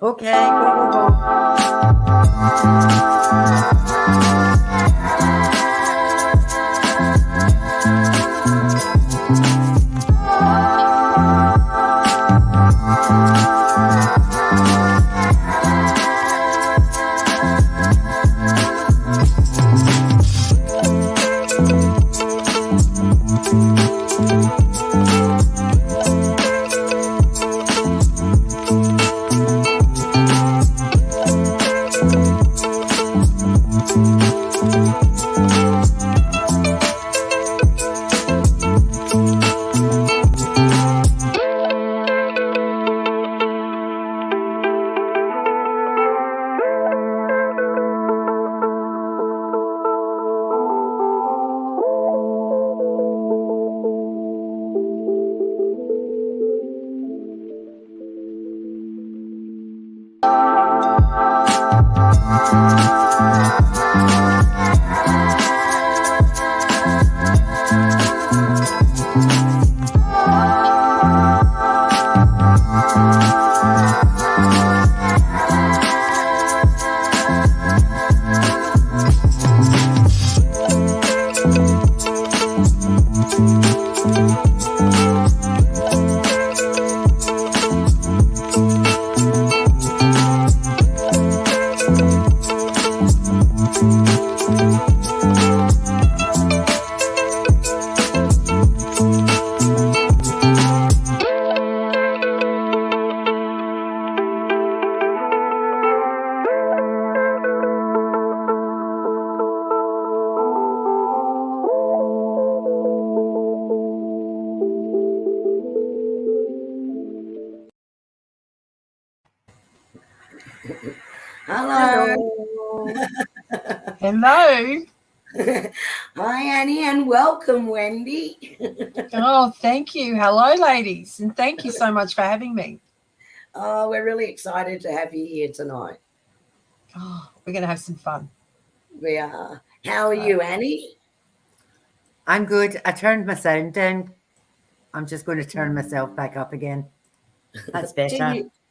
Okay, go. Hello. Hello. Hi, Annie, and welcome, Wendy. Oh, thank you. Hello, ladies. And thank you so much for having me. Oh, we're really excited to have you here tonight. Oh, we're going to have some fun. We are. How are you, Annie? I'm good. I turned my sound down. I'm just going to turn myself back up again. That's better.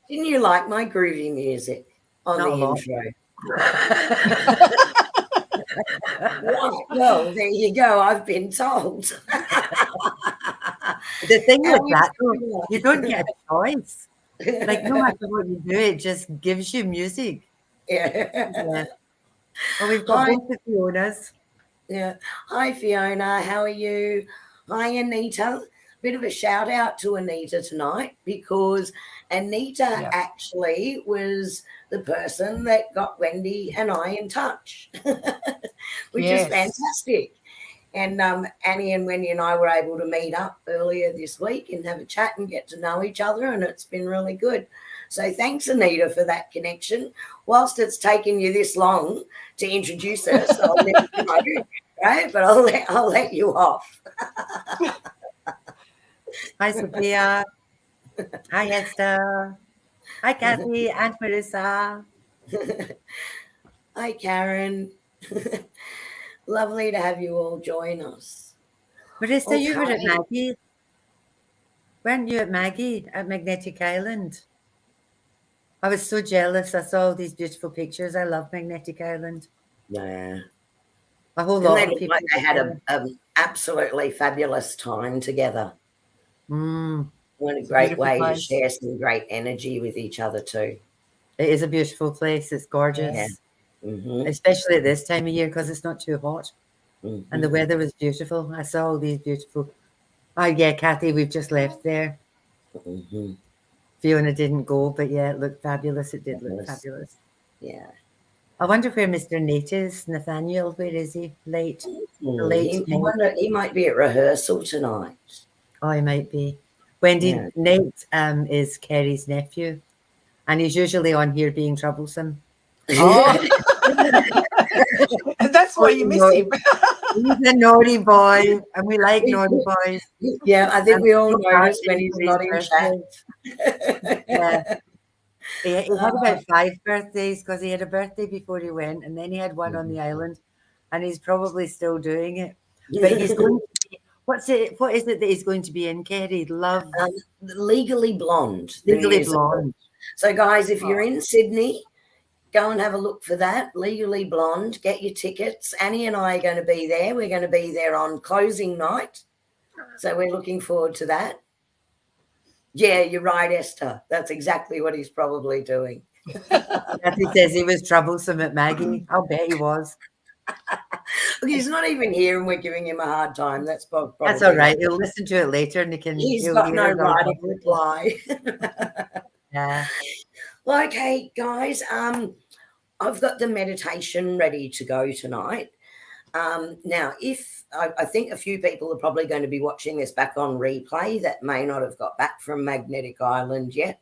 Didn't you like my groovy music on the intro? Right. Well, there you go. I've been told. The thing with that, though, you don't get a choice. Like, no matter what you do, it just gives you music. Yeah. Well, we've got both the Fionas. Yeah. Hi, Fiona. How are you? Hi, Anita. Bit of a shout out to Anita tonight because Anita actually was the person that got Wendy and I in touch, which is fantastic. And Annie and Wendy and I were able to meet up earlier this week and have a chat and get to know each other, and it's been really good. So thanks, Anita, for that connection. Whilst it's taken you this long to introduce us, I'll let you know, right? But I'll let you off. Hi, Sophia. Hi, Esther. Hi, Kathy and Marissa. Hi, Karen. Lovely to have you all join us. Marissa, you were at Maggie. Weren't you at Maggie at Magnetic Island? I was so jealous. I saw all these beautiful pictures. I love Magnetic Island. Yeah. A whole lot of people. Like they had an absolutely fabulous time together. What a great way to share some great energy with each other too. It is a beautiful place. It's gorgeous. Yeah. Especially at this time of year because it's not too hot. And the weather was beautiful. I saw all these beautiful... Oh, yeah, Kathy, we've just left there. Fiona didn't go, but yeah, it looked fabulous. It did look fabulous. Yeah. I wonder where Mr. Nate is. Nathaniel, where is he? Late. He might be at rehearsal tonight. Oh, he might be. Wendy, Nate is Kerrie's nephew, and he's usually on here being troublesome. Oh. That's why you miss him. He's a naughty boy, and we like naughty boys. Yeah, I think we all notice when he's not in chat. Yeah. He had about 5 birthdays because he had a birthday before he went, and then he had one on the island, and he's probably still doing it. But he's going to be, what is it that he's going to be in, Kerrie? Legally Blonde. Legally Blonde. So, guys, if you're in Sydney, go and have a look for that. Legally Blonde. Get your tickets. Annie and I are going to be there. We're going to be there on closing night. So we're looking forward to that. Yeah, you're right, Esther. That's exactly what he's probably doing. Kathy says he was troublesome at Maggie. I'll bet he was. Look, he's not even here and we're giving him a hard time. That's probably That's all right. He'll listen to it later and he's got no right of reply. Yeah. Well, okay, guys. I've got the meditation ready to go tonight. Now, if I think a few people are probably going to be watching this back on replay that may not have got back from Magnetic Island yet.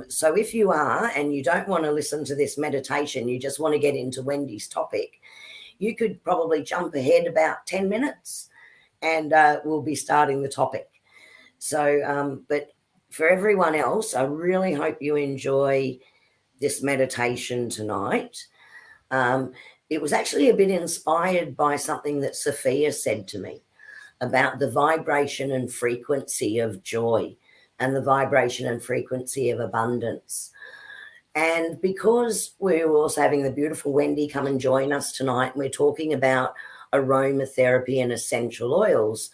So if you are and you don't want to listen to this meditation, you just want to get into Wendy's topic, you could probably jump ahead about 10 minutes and we'll be starting the topic. So, but for everyone else, I really hope you enjoy this meditation tonight. It was actually a bit inspired by something that Sophia said to me about the vibration and frequency of joy and the vibration and frequency of abundance. And because we're also having the beautiful Wendy come and join us tonight, and we're talking about aromatherapy and essential oils,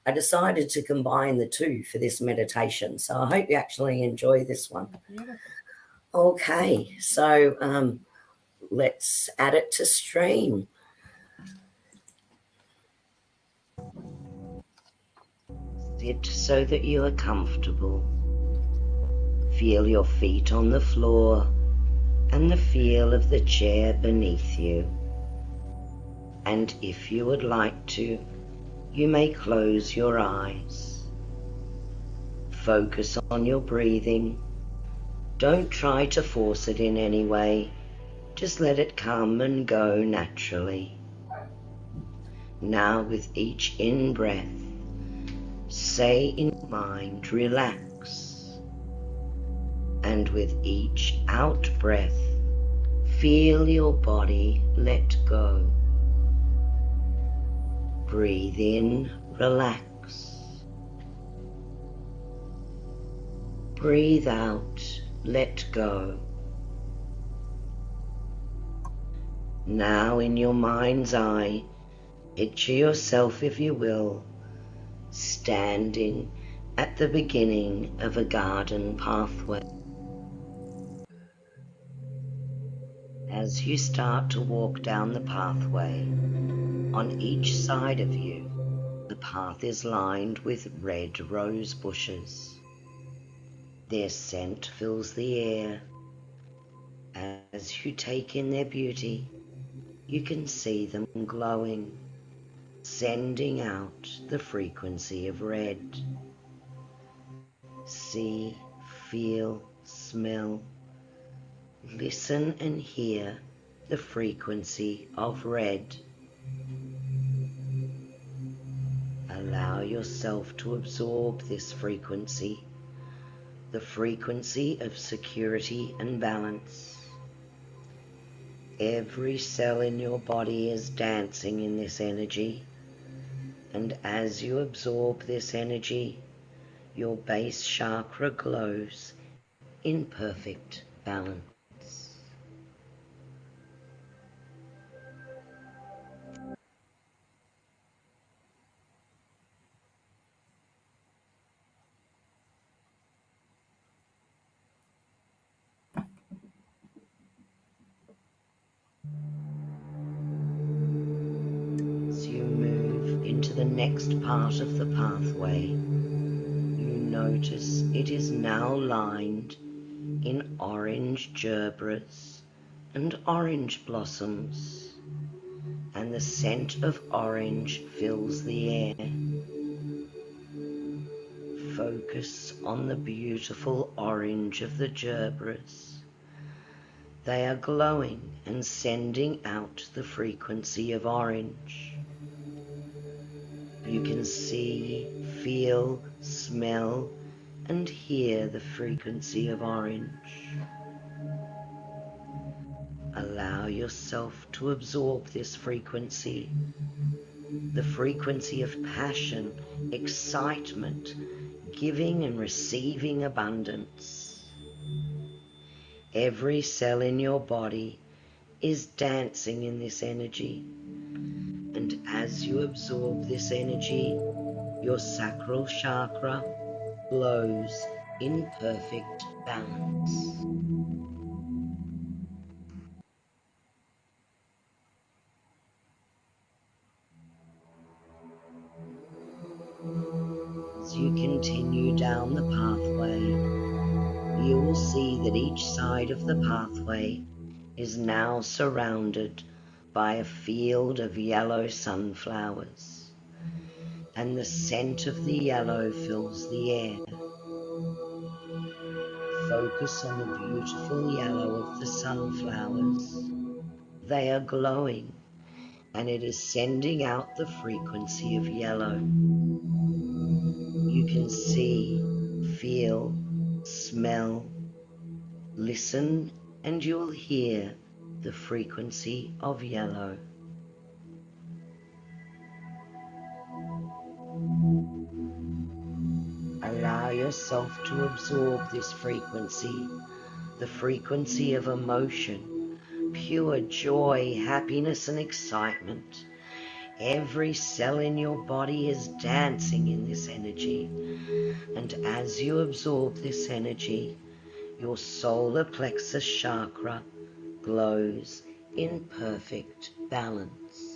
I decided to combine the two for this meditation. So I hope you actually enjoy this one. Beautiful. Okay, so let's add it to stream. Sit so that you are comfortable. Feel your feet on the floor and the feel of the chair beneath you. And if you would like to, you may close your eyes. Focus on your breathing. Don't try to force it in any way. Just let it come and go naturally. Now with each in-breath, say in mind, relax. And with each out-breath, feel your body let go. Breathe in, relax. Breathe out, let go. Now in your mind's eye, picture yourself, if you will, standing at the beginning of a garden pathway. As you start to walk down the pathway, on each side of you, the path is lined with red rose bushes. Their scent fills the air. As you take in their beauty, you can see them glowing, sending out the frequency of red. See, feel, smell, listen and hear the frequency of red. Allow yourself to absorb this frequency, the frequency of security and balance. Every cell in your body is dancing in this energy, and as you absorb this energy, your base chakra glows in perfect balance. As you move into the next part of the pathway, you notice it is now lined in orange gerbras and orange blossoms, and the scent of orange fills the air. Focus on the beautiful orange of the gerbras. They are glowing and sending out the frequency of orange. You can see, feel, smell, and hear the frequency of orange. Allow yourself to absorb this frequency, the frequency of passion, excitement, giving and receiving abundance. Every cell in your body is dancing in this energy. And as you absorb this energy, your sacral chakra glows in perfect balance. As you continue down the pathway, you will see that each side of the pathway is now surrounded by a field of yellow sunflowers, and the scent of the yellow fills the air. Focus on the beautiful yellow of the sunflowers. They are glowing, and it is sending out the frequency of yellow. You can see, feel, smell, listen, and you will hear the frequency of yellow. Allow yourself to absorb this frequency, the frequency of emotion, pure joy, happiness, and excitement. Every cell in your body is dancing in this energy, and as you absorb this energy, your solar plexus chakra glows in perfect balance.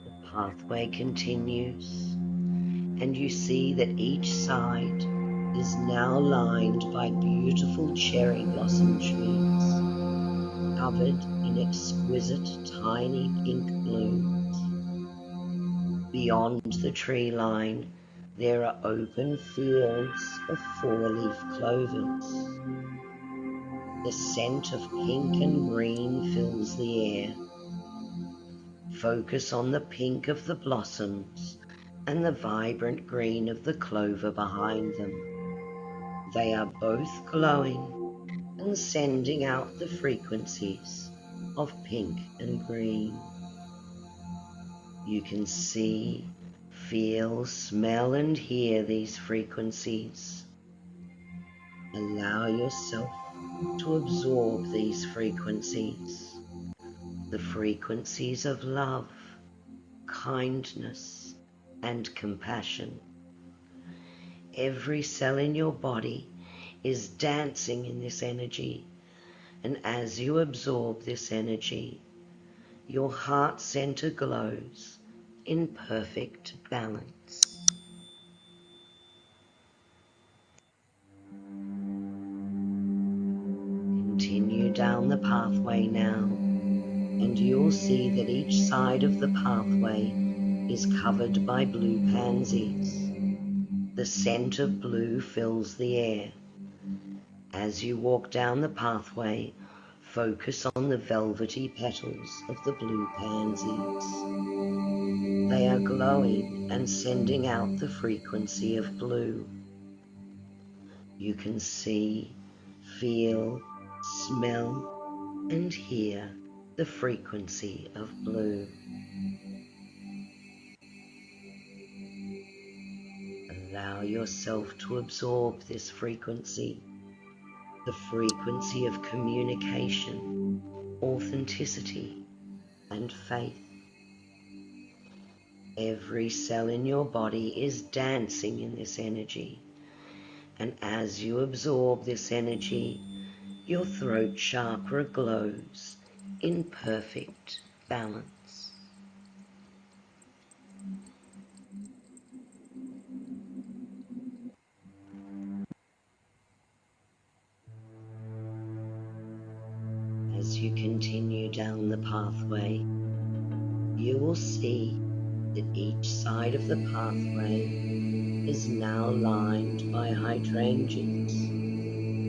The pathway continues, and you see that each side is now lined by beautiful cherry blossom trees, covered in exquisite tiny pink blooms. Beyond the tree line, there are open fields of four-leaf clovers. The scent of pink and green fills the air. Focus on the pink of the blossoms and the vibrant green of the clover behind them. They are both glowing and sending out the frequencies of pink and green. You can see, feel, smell, and hear these frequencies. Allow yourself to absorb these frequencies, the frequencies of love, kindness, and compassion. Every cell in your body is dancing in this energy, and as you absorb this energy, your heart center glows in perfect balance. Continue down the pathway now, and you'll see that each side of the pathway is covered by blue pansies. The scent of blue fills the air. As you walk down the pathway, focus on the velvety petals of the blue pansies. They are glowing and sending out the frequency of blue. You can see, feel, smell, and hear the frequency of blue. Allow yourself to absorb this frequency, the frequency of communication, authenticity, and faith. Every cell in your body is dancing in this energy, and as you absorb this energy, your throat chakra glows in perfect balance. As you continue down the pathway, you will see that each side of the pathway is now lined by hydrangeas,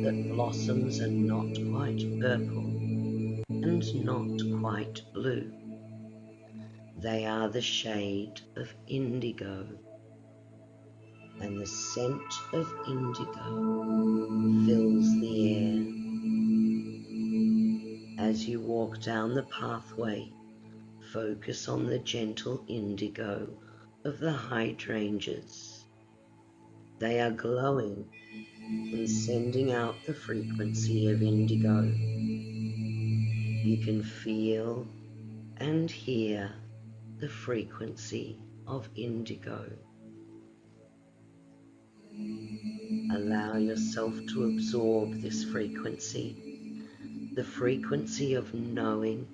that blossoms are not quite purple and not quite blue. They are the shade of indigo, and the scent of indigo fills the air. As you walk down the pathway, focus on the gentle indigo of the hydrangeas. They are glowing and sending out the frequency of indigo. You can feel and hear the frequency of indigo. Allow yourself to absorb this frequency, the frequency of knowing,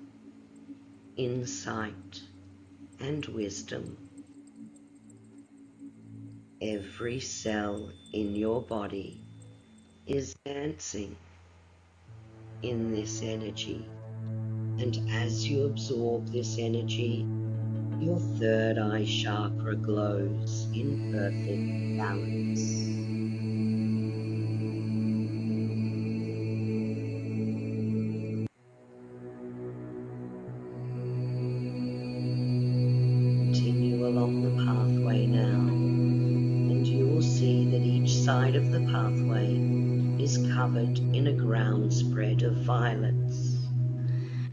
insight, and wisdom. Every cell in your body is dancing in this energy, and as you absorb this energy, your third eye chakra glows in perfect balance. Continue along the pathway now, and you will see that each side of the pathway is covered in a ground spread of violets,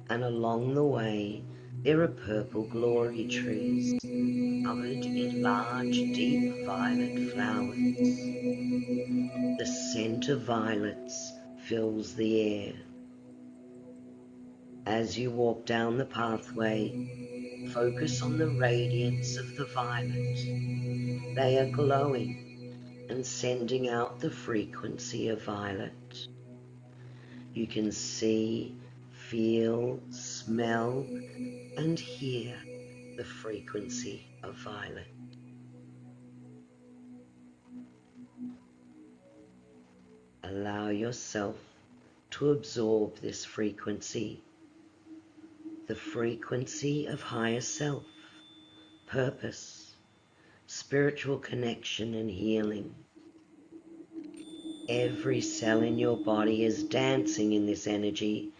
and along the way there are purple glory trees covered in large, deep violet flowers. The scent of violets fills the air. As you walk down the pathway, focus on the radiance of the violet. They are glowing and sending out the frequency of violet. You can see, feel, smell, and hear the frequency of violet. Allow yourself to absorb this frequency, the frequency of higher self, purpose, spiritual connection and healing. Every cell in your body is dancing in this energy,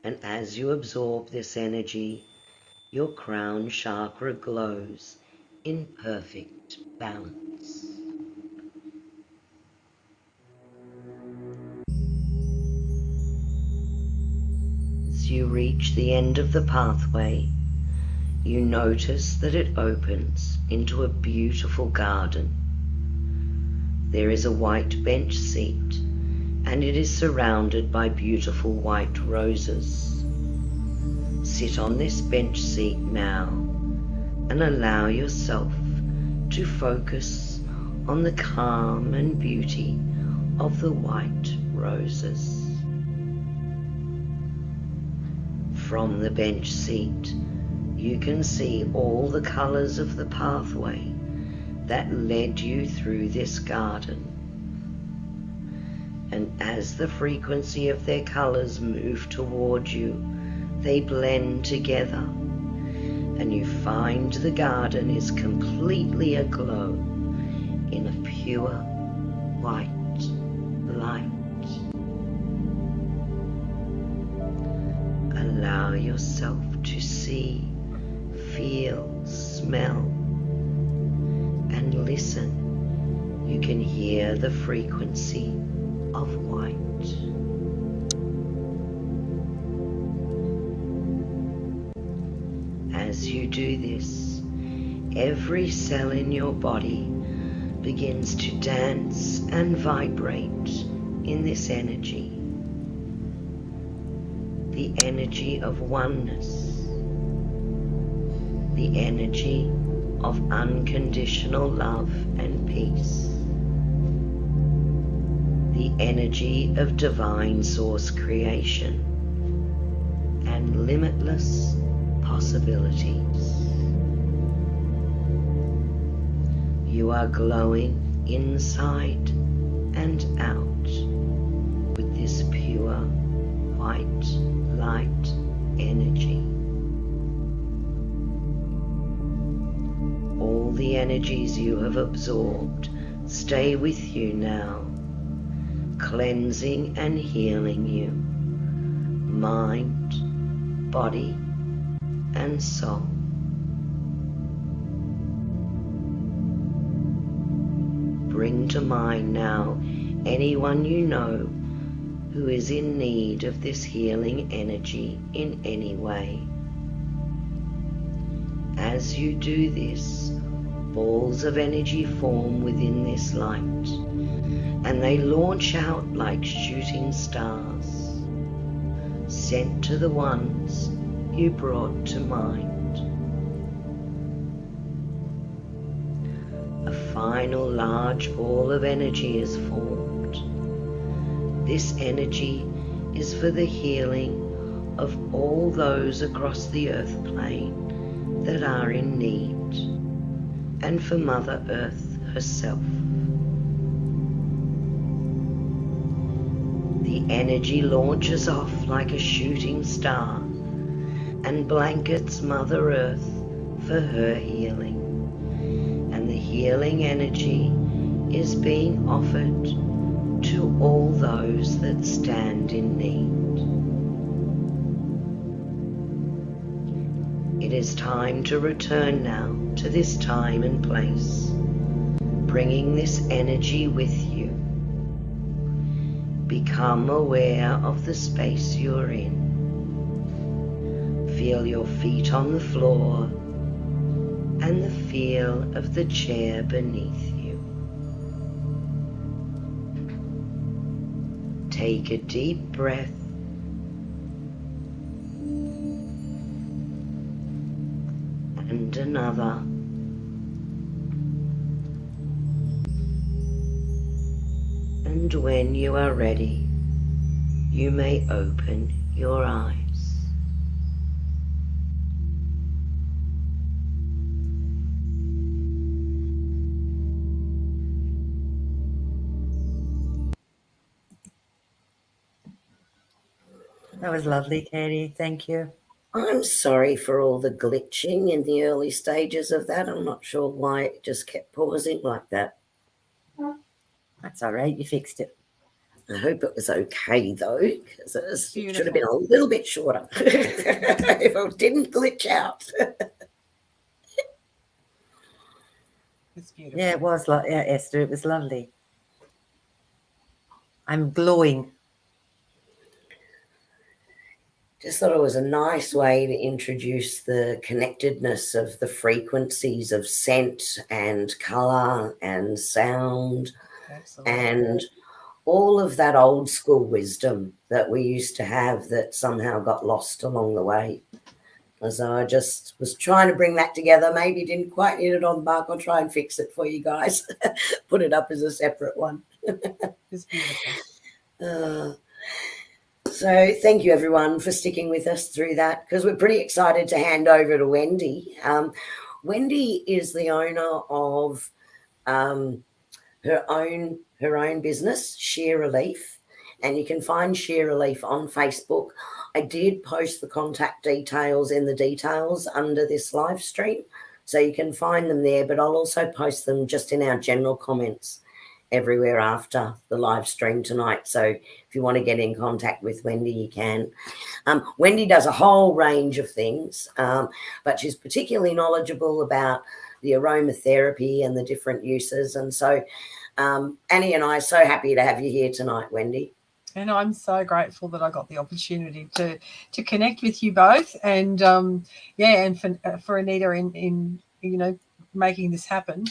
and as you absorb this energy, your crown chakra glows in perfect balance. As you reach the end of the pathway, you notice that it opens into a beautiful garden. There is a white bench seat, and it is surrounded by beautiful white roses. Sit on this bench seat now and allow yourself to focus on the calm and beauty of the white roses. From the bench seat, you can see all the colors of the pathway that led you through this garden. And as the frequency of their colors move toward you, they blend together, and you find the garden is completely aglow in a pure white light. Allow yourself to see, feel, smell, and listen. You can hear the frequency of white. As you do this, every cell in your body begins to dance and vibrate in this energy. The energy of oneness, the energy of unconditional love and peace, the energy of divine source creation and limitless possibilities. You are glowing inside and out with this pure white light energy. All the energies you have absorbed stay with you now, cleansing and healing you, mind, body, and soul. bring to mind now anyone you know who is in need of this healing energy in any way. As you do this, balls of energy form within this light, and they launch out like shooting stars, sent to the ones you brought to mind. A final large ball of energy is formed. This energy is for the healing of all those across the earth plane that are in need, and for Mother Earth herself. The energy launches off like a shooting star and blankets Mother Earth for her healing. And the healing energy is being offered to all those that stand in need. It is time to return now to this time and place, bringing this energy with you. Become aware of the space you're in. Feel your feet on the floor and the feel of the chair beneath you. Take a deep breath and another. And when you are ready, you may open your eyes. That was lovely, Kerrie. Thank you. I'm sorry for all the glitching in the early stages of that. I'm not sure why it just kept pausing like that. That's all right. You fixed it. I hope it was okay, though, because it should have been a little bit shorter if it didn't glitch out. It's beautiful. Yeah, it was. Yeah, Esther, it was lovely. I'm glowing. Just thought it was a nice way to introduce the connectedness of the frequencies of scent and colour and sound. Absolutely. And all of that old school wisdom that we used to have that somehow got lost along the way. So I just was trying to bring that together. Maybe didn't quite hit it on the mark. I'll try and fix it for you guys. Put it up as a separate one. It's beautiful. So thank you, everyone, for sticking with us through that, because we're pretty excited to hand over to Wendy. Wendy is the owner of her own business, Shear Relief, and you can find Shear Relief on Facebook. I did post the contact details in the details under this live stream, so you can find them there, but I'll also post them just in our general comments everywhere after the live stream tonight. So if you want to get in contact with Wendy, you can. Wendy does a whole range of things, but she's particularly knowledgeable about the aromatherapy and the different uses. And so Annie and I are so happy to have you here tonight, Wendy. And I'm so grateful that I got the opportunity to connect with you both, and and for Anita in making this happen.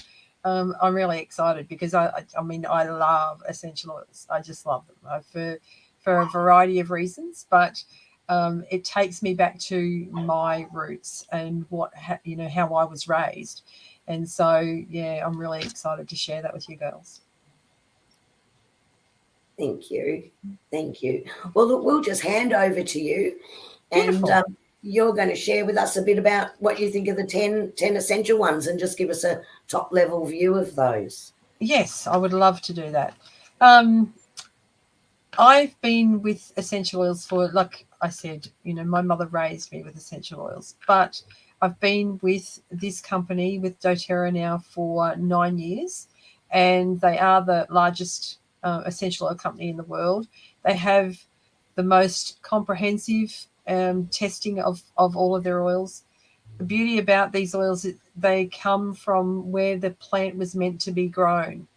I'm really excited because I love essential oils. I just love them for a variety of reasons, but it takes me back to my roots and how I was raised, and so I'm really excited to share that with you girls. Thank you. Well, look, we'll just hand over to you. Beautiful. And you're going to share with us a bit about what you think of the 10 essential ones and just give us a top-level view of those. Yes, I would love to do that. I've been with essential oils for, like I said, my mother raised me with essential oils, but I've been with this company, with doTERRA, now for 9 years, and they are the largest essential oil company in the world. They have the most comprehensive testing of all of their oils. The beauty about these oils is they come from where the plant was meant to be grown.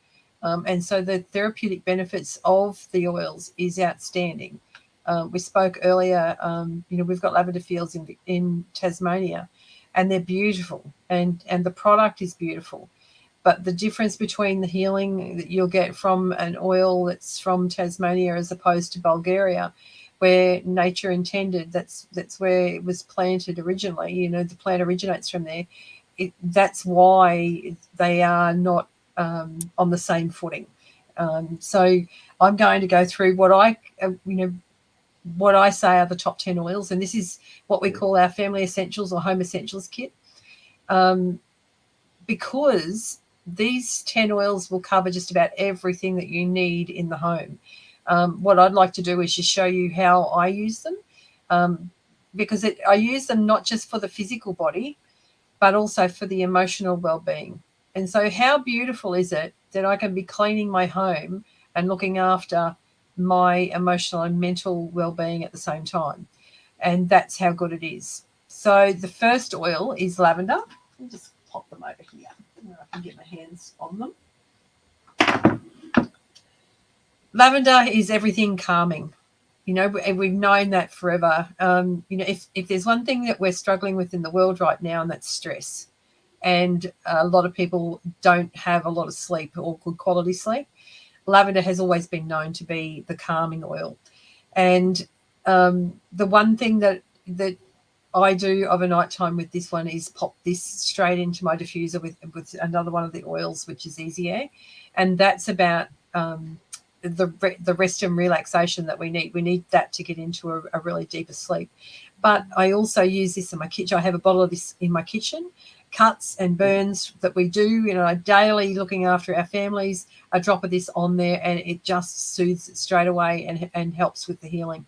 And so the therapeutic benefits of the oils is outstanding. We spoke earlier, we've got lavender fields in Tasmania, and they're beautiful, and the product is beautiful. But the difference between the healing that you'll get from an oil that's from Tasmania as opposed to Bulgaria, where nature intended, that's where it was planted originally, the plant originates from there. That's why they are not on the same footing. So I'm going to go through what I say are the top 10 oils, and this is what we call our family essentials or home essentials kit, because these 10 oils will cover just about everything that you need in the home. What I'd like to do is just show you how I use them, because I use them not just for the physical body, but also for the emotional well-being. And so how beautiful is it that I can be cleaning my home and looking after my emotional and mental well-being at the same time? And that's how good it is. So the first oil is lavender. Let me just pop them over here where I can get my hands on them. Lavender is everything calming. We've known that forever. If there's one thing that we're struggling with in the world right now, and that's stress, and a lot of people don't have a lot of sleep or good quality sleep, lavender has always been known to be the calming oil. And the one thing that I do of a night time with this one is pop this straight into my diffuser with another one of the oils, which is Easy Air, and that's about the rest and relaxation that we need. We need that to get into a really deeper sleep. But I also use this in my kitchen. I have a bottle of this in my kitchen. Cuts and burns that we do, daily, looking after our families, a drop of this on there, and it just soothes it straight away and helps with the healing.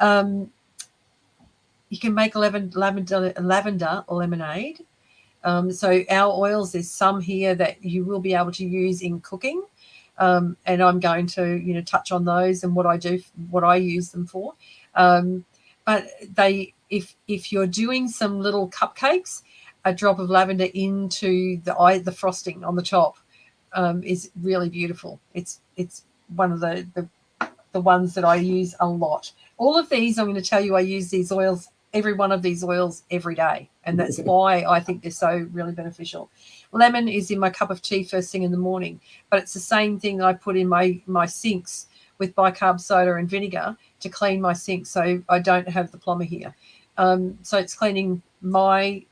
You can make lavender lemonade. So our oils, there's some here that you will be able to use in cooking. And I'm going to, touch on those and what I use them for. But if you're doing some little cupcakes, a drop of lavender into the frosting on the top is really beautiful. It's one of the ones that I use a lot. All of these, I'm going to tell you, I use these oils, every one of these oils every day, and that's why I think they're so really beneficial. Lemon is in my cup of tea first thing in the morning, but it's the same thing I put in my sinks with bicarb soda and vinegar to clean my sink, so I don't have the plumber here. So it's cleaning my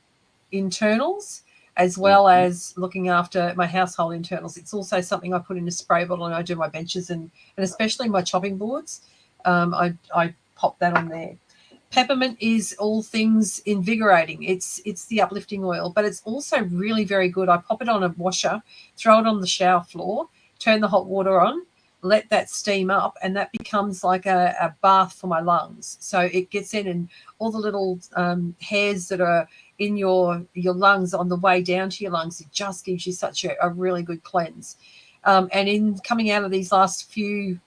internals as well as looking after my household internals. It's also something I put in a spray bottle, and I do my benches and especially my chopping boards. I pop that on there. Peppermint is all things invigorating. It's the uplifting oil, but it's also really very good. I pop it on a washer, throw it on the shower floor, turn the hot water on, let that steam up, and that becomes like a bath for my lungs. So it gets in, and all the little hairs that are in your lungs on the way down to your lungs, it just gives you such a really good cleanse. And in coming out of these last few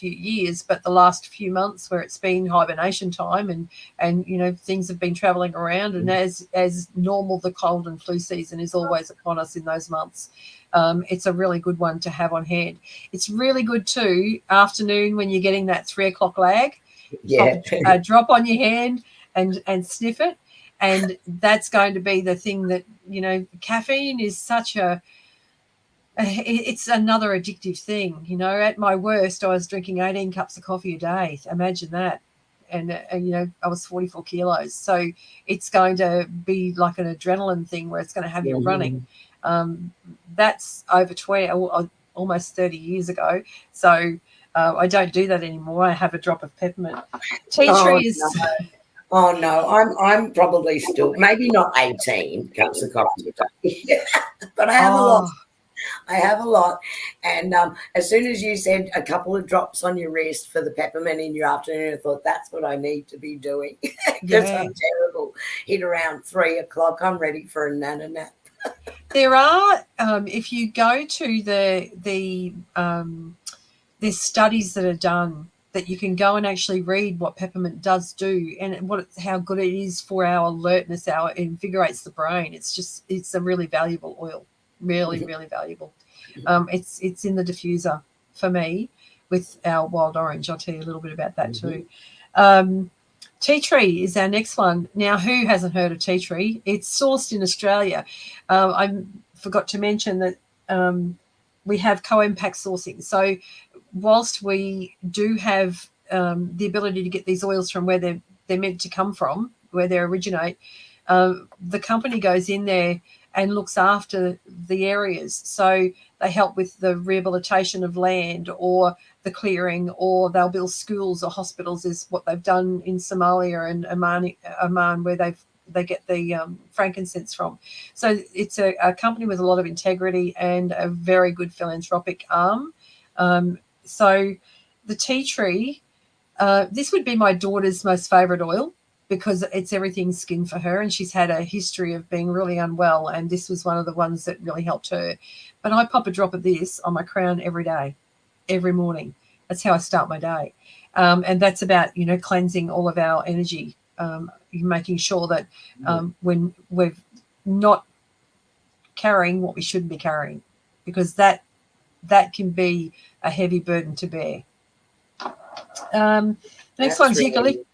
years, but the last few months where it's been hibernation time and things have been traveling around, and as normal, the cold and flu season is always upon us in those months. It's a really good one to have on hand. It's really good too afternoon when you're getting that 3 o'clock lag. Yeah. A drop on your hand and sniff it, and that's going to be the thing that caffeine is such it's another addictive thing. At my worst, I was drinking 18 cups of coffee a day. Imagine that. And I was 44 kilos. So it's going to be like an adrenaline thing where it's going to have you running. That's over 20, almost 30 years ago. So I don't do that anymore. I have a drop of peppermint. Tea tree is... Oh no, I'm probably still maybe not 18 cups of coffee a day, but I have a lot. I have a lot. And as soon as you said a couple of drops on your wrist for the peppermint in your afternoon, I thought that's what I need to be doing because I'm terrible. Hit around 3 o'clock, I'm ready for a nana nap. There are, if you go to there's studies that are done that you can go and actually read what peppermint does do and how good it is for our alertness, it invigorates the brain. It's a really valuable oil. Really, really valuable. It's in the diffuser for me with our wild orange. I'll tell you a little bit about that too. Tea tree is our next one. Now, who hasn't heard of tea tree? It's sourced in Australia. I forgot to mention that we have co-impact sourcing. So whilst we do have the ability to get these oils from where they're meant to come from, where they originate, the company goes in there and looks after the areas. So they help with the rehabilitation of land or the clearing, or they'll build schools or hospitals, is what they've done in Somalia and Oman, where they get the frankincense from. So it's a company with a lot of integrity and a very good philanthropic arm. So the tea tree, this would be my daughter's most favourite oil, because it's everything skin for her, and she's had a history of being really unwell, and this was one of the ones that really helped her. But I pop a drop of this on my crown every day, every morning. That's how I start my day. And that's about, cleansing all of our energy, making sure that when we're not carrying what we shouldn't be carrying, because that can be a heavy burden to bear. Next one's eucalyptus.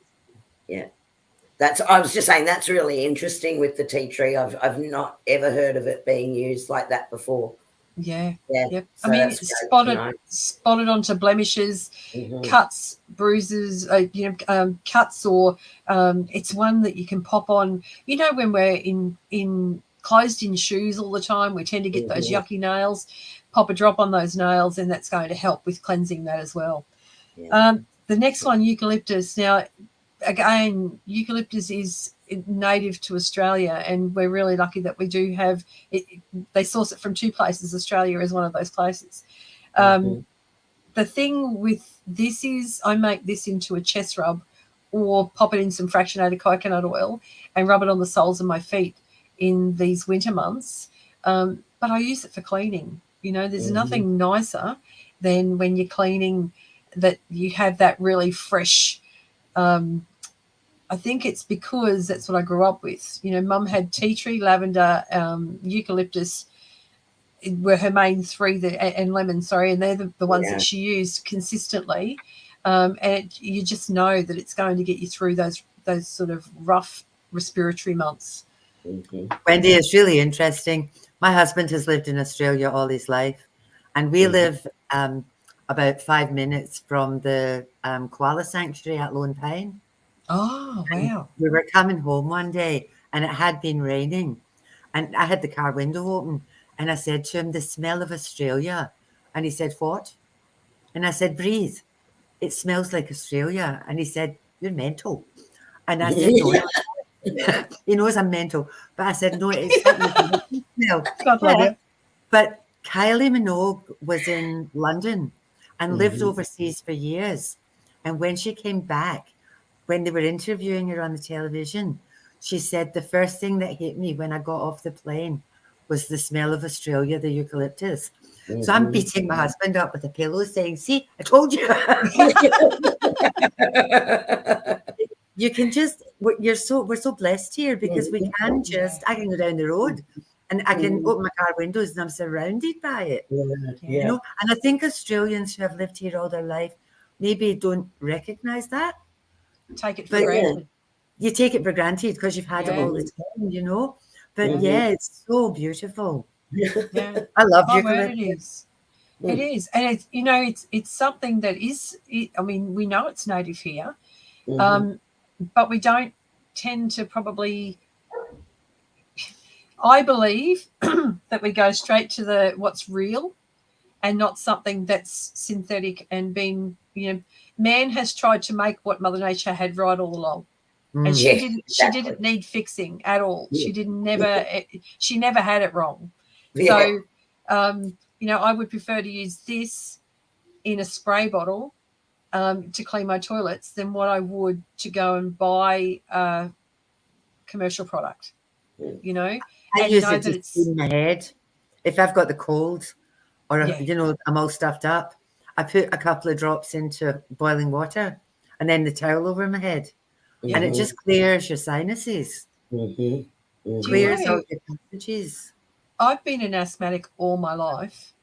Yeah. I was just saying, that's really interesting with the tea tree. I've not ever heard of it being used like that before. Yeah. Yep. So I mean, spotted onto blemishes, cuts, bruises, cuts, or it's one that you can pop on. When we're in closed in shoes all the time, we tend to get those yucky nails. Pop a drop on those nails, and that's going to help with cleansing that as well. Yeah. The next one, eucalyptus. Now, again, eucalyptus is native to Australia, and we're really lucky that we do have it. They source it from two places. Australia is one of those places. The thing with this is I make this into a chest rub, or pop it in some fractionated coconut oil and rub it on the soles of my feet in these winter months. But I use it for cleaning. There's nothing nicer than when you're cleaning that you have that really fresh. I think it's because that's what I grew up with. Mum had tea tree, lavender, eucalyptus were her main three, and lemon, and they're the ones that she used consistently. And you just know that it's going to get you through those sort of rough respiratory months. Wendy, it's really interesting. My husband has lived in Australia all his life, and we live about 5 minutes from the koala sanctuary at Lone Pine. Oh, wow. And we were coming home one day, and it had been raining, and I had the car window open, and I said to him, the smell of Australia. And he said, what? And I said, breathe. It smells like Australia. And he said, you're mental. And I said, no. He knows I'm mental. But I said, no, it's not smell. But Kylie Minogue was in London and lived overseas for years. And when she came back, when they were interviewing her on the television, she said, the first thing that hit me when I got off the plane was the smell of Australia, the eucalyptus. So I'm beating my husband up with a pillow saying, see, I told you. You can just, we're so blessed here because we can just, I can go down the road and I can open my car windows and I'm surrounded by it. And I think Australians who have lived here all their life maybe don't recognize that. Take it for granted. You take it for granted because you've had it all the time, But it's so beautiful. Yeah, I love eucalyptus. It is. It is, and it's it's something that is. I mean, we know it's native here, but we don't tend to probably. I believe that we go straight to what's real, and not something that's synthetic and been. Man has tried to make what Mother Nature had right all along. And she didn't need fixing at all. She never had it wrong. So, I would prefer to use this in a spray bottle to clean my toilets than what I would to go and buy a commercial product. I use it to clean my head. If I've got the cold or, I'm all stuffed up, I put a couple of drops into boiling water and then the towel over my head. And it just clears your sinuses. Clears out your passages. I've been an asthmatic all my life,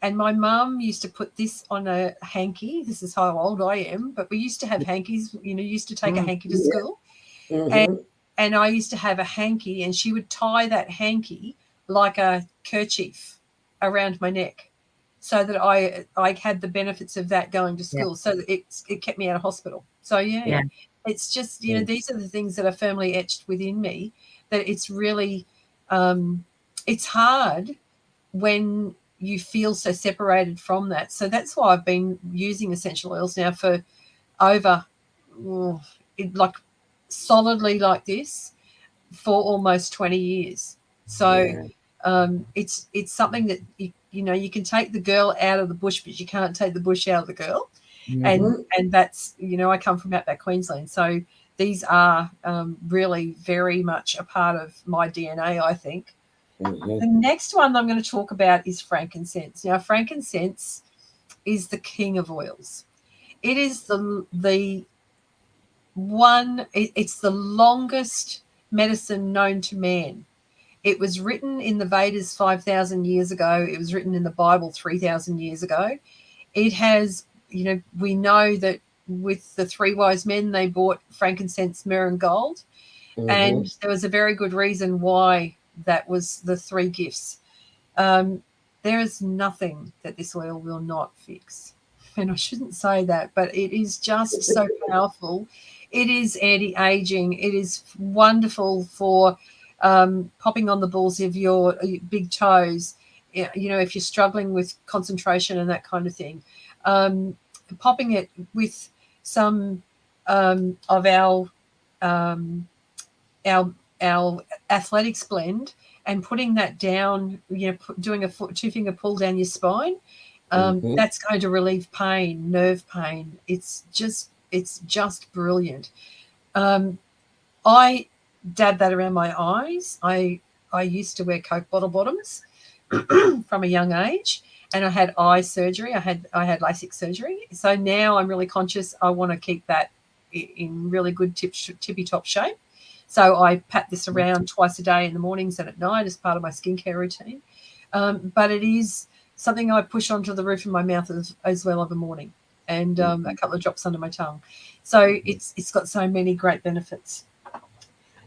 and my mum used to put this on a hanky. This is how old I am, but we used to have hankies. Used to take a hanky to school, and I used to have a hanky, and she would tie that hanky like a kerchief around my neck, so that I had the benefits of that going to school. So that it kept me out of hospital. So it's just these are the things that are firmly etched within me. That it's really it's hard when you feel so separated from that. So that's why I've been using essential oils now for over like solidly like this for almost 20 years. So it's something that you can take the girl out of the bush, but you can't take the bush out of the girl. And that's I come from outback Queensland, so these are really very much a part of my DNA, I think. The next one I'm going to talk about is frankincense. Now, frankincense is the king of oils. It is the one. It's the longest medicine known to man. It was written in the Vedas 5,000 years ago. It was written in the Bible 3,000 years ago. It has, we know that with the three wise men, they bought frankincense, myrrh, and gold. And there was a very good reason why that was the three gifts. There is nothing that this oil will not fix. And I shouldn't say that, but it is just so powerful. It is anti-aging. It is wonderful for popping on the balls of your big toes, if you're struggling with concentration and that kind of thing. Popping it with some of our athletics blend and putting that down, doing a 2-finger pull down your spine, that's going to relieve pain, nerve pain. It's just brilliant. I dab that around my eyes. I used to wear Coke bottle bottoms from a young age, and I had eye surgery. I had LASIK surgery. So now I'm really conscious. I want to keep that in really good tippy top shape. So I pat this around twice a day in the mornings and at night as part of my skincare routine. But it is something I push onto the roof of my mouth as well of a morning, and a couple of drops under my tongue. So it's got so many great benefits.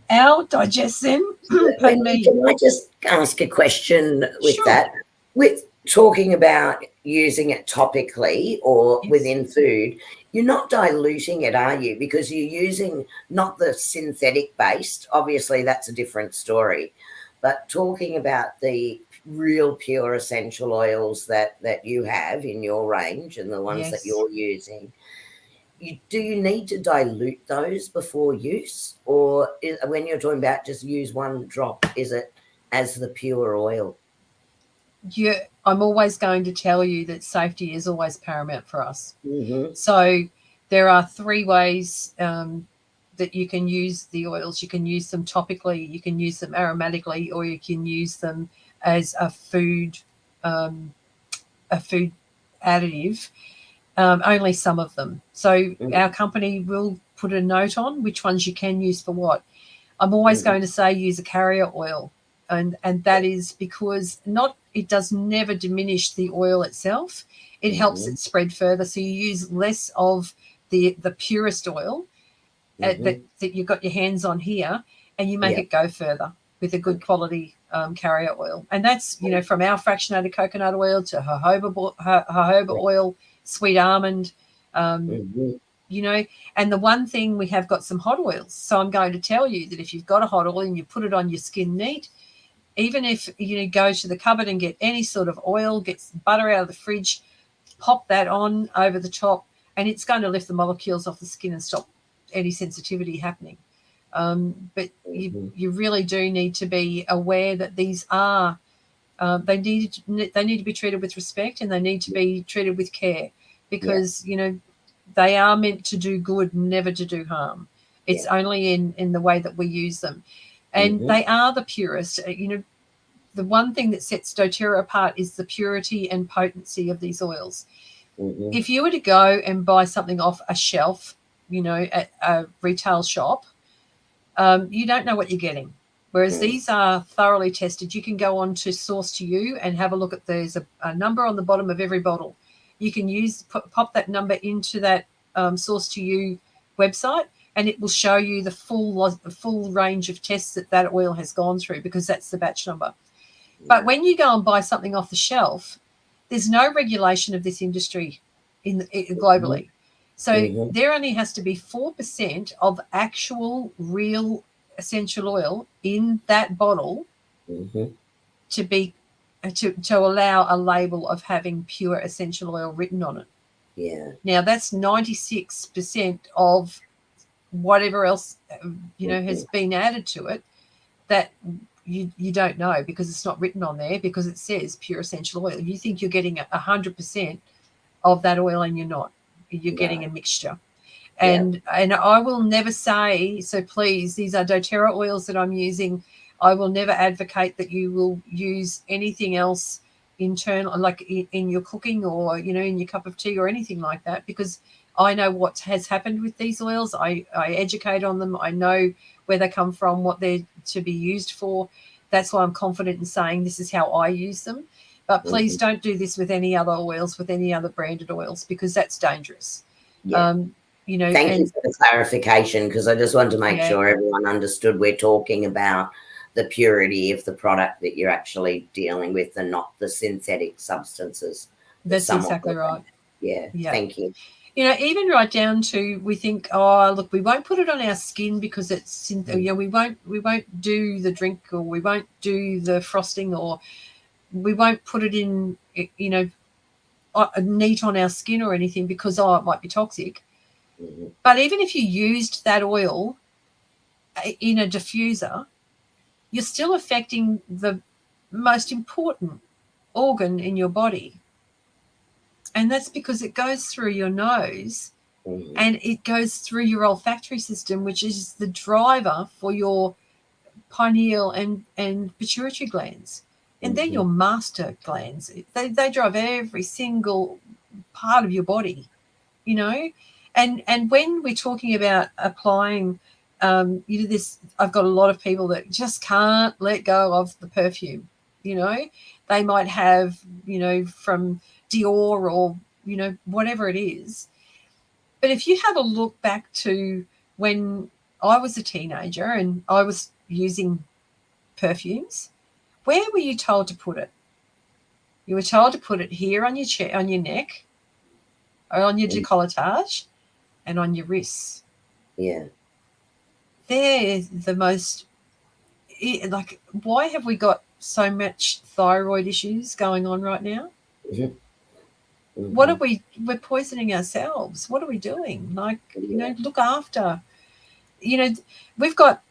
Our digestion. Can I just ask a question with that? With talking about using it topically or within food, you're not diluting it, are you? Because you're using not the synthetic based, obviously that's a different story, but talking about the real pure essential oils that you have in your range and the ones that you're using, do you need to dilute those before use? Or when you're talking about just use one drop, is it as the pure oil? Yeah, I'm always going to tell you that safety is always paramount for us. So there are 3 ways that you can use the oils. You can use them topically, you can use them aromatically, or you can use them as a food additive. Only some of them. So our company will put a note on which ones you can use for what. I'm always going to say use a carrier oil, and that is because it does never diminish the oil itself. It helps it spread further. So you use less of the purest oil that you've got your hands on here, and you make it go further with a good quality carrier oil. And that's, from our fractionated coconut oil to jojoba oil, sweet almond, and the one thing, we have got some hot oils. So I'm going to tell you that if you've got a hot oil and you put it on your skin neat, even if you go to the cupboard and get any sort of oil, get some butter out of the fridge, pop that on over the top, and it's going to lift the molecules off the skin and stop any sensitivity happening. But you really do need to be aware that these are they need to be treated with respect, and they need to be treated with care, because they are meant to do good, never to do harm. It's only in the way that we use them, and they are the purest. The one thing that sets doTERRA apart is the purity and potency of these oils. If you were to go and buy something off a shelf, at a retail shop, you don't know what you're getting Whereas these are thoroughly tested. You can go on to Source to You and have a look at, there's a number on the bottom of every bottle. You can pop that number into that Source to You website, and it will show you the full range of tests that oil has gone through, because that's the batch number. But when you go and buy something off the shelf, there's no regulation of this industry globally. So there only has to be 4% of actual real essential oil in that bottle to be to allow a label of having pure essential oil written on it. Yeah. Now that's 96% of whatever else has been added to it that you don't know, because it's not written on there, because it says pure essential oil. You think you're getting 100% of that oil, and you're not. You're getting a mixture. And I will never say, so please, these are doTERRA oils that I'm using. I will never advocate that you will use anything else internal, like in your cooking or, in your cup of tea or anything like that, because I know what has happened with these oils. I educate on them. I know where they come from, what they're to be used for. That's why I'm confident in saying this is how I use them. But please don't do this with any other oils, with any other branded oils, because that's dangerous. Yeah. Thank you for the clarification, because I just wanted to make sure everyone understood we're talking about the purity of the product that you're actually dealing with, and not the synthetic substances. That's exactly right. Yeah, thank you. Even right down to, we think, oh, look, we won't put it on our skin because it's, we won't do the drink, or we won't do the frosting, or we won't put it in, neat on our skin or anything, because, it might be toxic. But even if you used that oil in a diffuser, you're still affecting the most important organ in your body. And that's because it goes through your nose and it goes through your olfactory system, which is the driver for your pineal and pituitary glands. And they're your master glands. They drive every single part of your body, And when we're talking about applying, this, I've got a lot of people that just can't let go of the perfume. They might have, from Dior or, whatever it is. But if you have a look back to when I was a teenager and I was using perfumes, where were you told to put it? You were told to put it here on your on your neck, or on your décolletage, and on your wrists. Yeah. They're the most, why have we got so much thyroid issues going on right now? What are we're poisoning ourselves. What are we doing? Look after, we've got,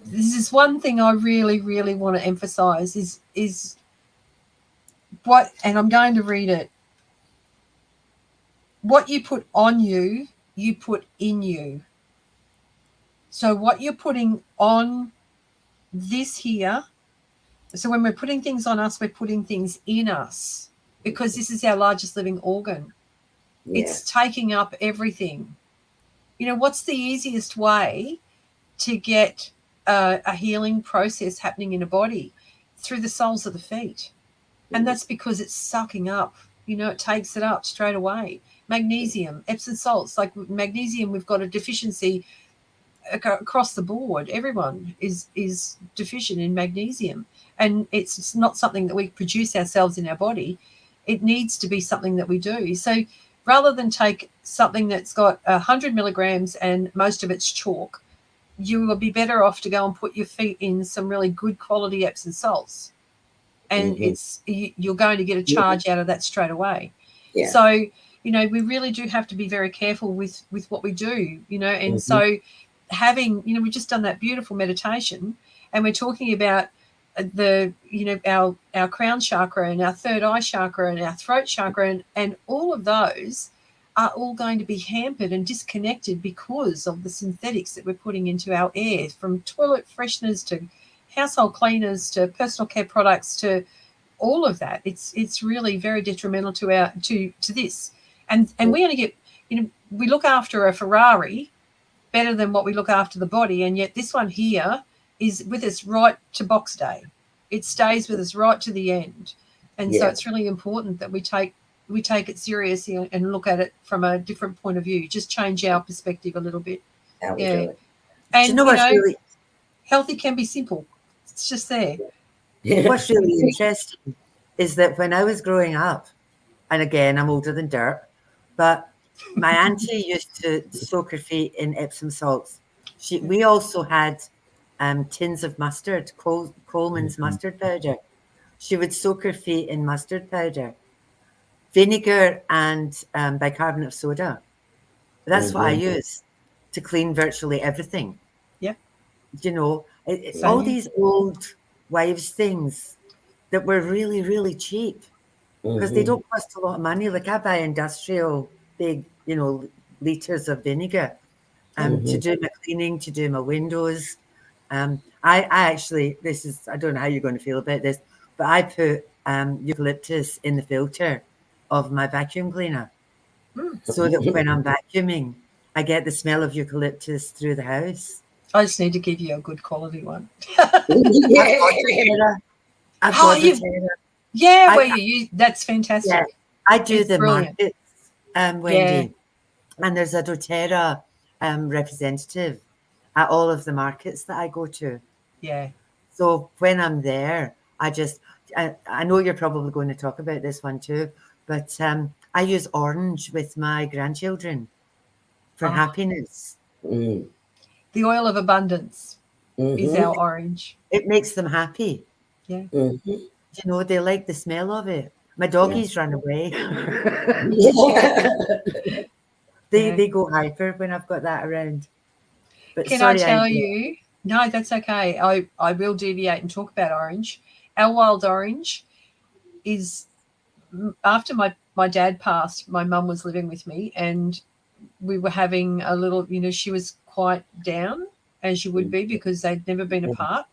this is one thing I really, really want to emphasize is what, and I'm going to read it. What you put on you, you put in you. So what you're putting on this here, so when we're putting things on us, we're putting things in us, because this is our largest living organ. It's taking up everything. What's the easiest way to get a healing process happening in a body? Through the soles of the feet. And that's because it's sucking up, it takes it up straight away. Magnesium, Epsom salts, like magnesium, we've got a deficiency across the board. Everyone is deficient in magnesium, and it's not something that we produce ourselves in our body. It needs to be something that we do. So rather than take something that's got 100 milligrams and most of it's chalk, you will be better off to go and put your feet in some really good quality Epsom salts, and you're going to get a charge out of that straight away. So we really do have to be very careful with what we do, and so having, we've just done that beautiful meditation, and we're talking about the, our crown chakra and our third eye chakra and our throat chakra, and all of those are all going to be hampered and disconnected because of the synthetics that we're putting into our air, from toilet fresheners to household cleaners to personal care products to all of that. It's really very detrimental to this, and we only get, we look after a Ferrari better than what we look after the body, and yet this one here is with us right to Box Day. It stays with us right to the end. And so it's really important that we take it seriously and look at it from a different point of view. Just change our perspective a little bit. How we do it. And, Do you know what's really healthy can be simple. It's just there. What's really interesting is that when I was growing up, and again, I'm older than dirt, but my auntie used to soak her feet in Epsom salts. We also had tins of mustard, Coleman's mustard powder. She would soak her feet in mustard powder, vinegar, and bicarbonate of soda. That's what I use to clean virtually everything. Yeah. You know, all these old wives' things that were really, really cheap because they don't cost a lot of money. Like I buy industrial big, liters of vinegar to do my cleaning, to do my windows. I actually, I don't know how you're going to feel about this, but I put eucalyptus in the filter of my vacuum cleaner so that when I'm vacuuming, I get the smell of eucalyptus through the house. I just need to give you a good quality one. I've got doTERRA. Yeah, where you use, that's fantastic. Yeah, I do It's the brilliant. markets, Wendy, and there's a doTERRA representative at all of the markets that I go to. Yeah. So when I'm there, I know you're probably going to talk about this one too, but I use orange with my grandchildren for happiness. The oil of abundance is our orange. It makes them happy. Yeah. They like the smell of it. My doggies run away. They go hyper when I've got that around. But Can I tell you? No, that's okay. I will deviate and talk about orange. Our wild orange is, after my dad passed, my mum was living with me, and we were having a little, she was quite down, as you would be, because they'd never been apart.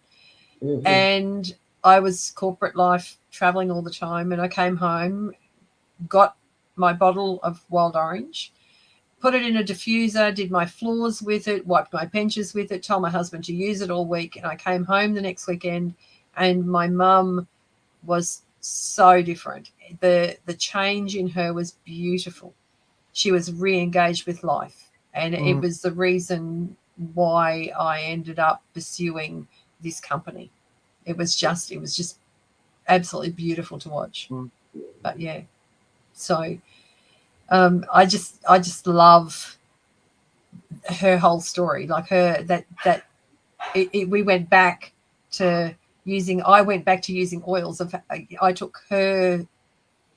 And I was corporate life, traveling all the time, and I came home, got my bottle of wild orange, put it in a diffuser, did my floors with it, wiped my benches with it, told my husband to use it all week. And I came home the next weekend, and my mum was so different. The change in her was beautiful. She was re-engaged with life. And it was the reason why I ended up pursuing this company. It was just absolutely beautiful to watch. But yeah, so I just love her whole story. Like we went back to using. I went back to using oils. I took her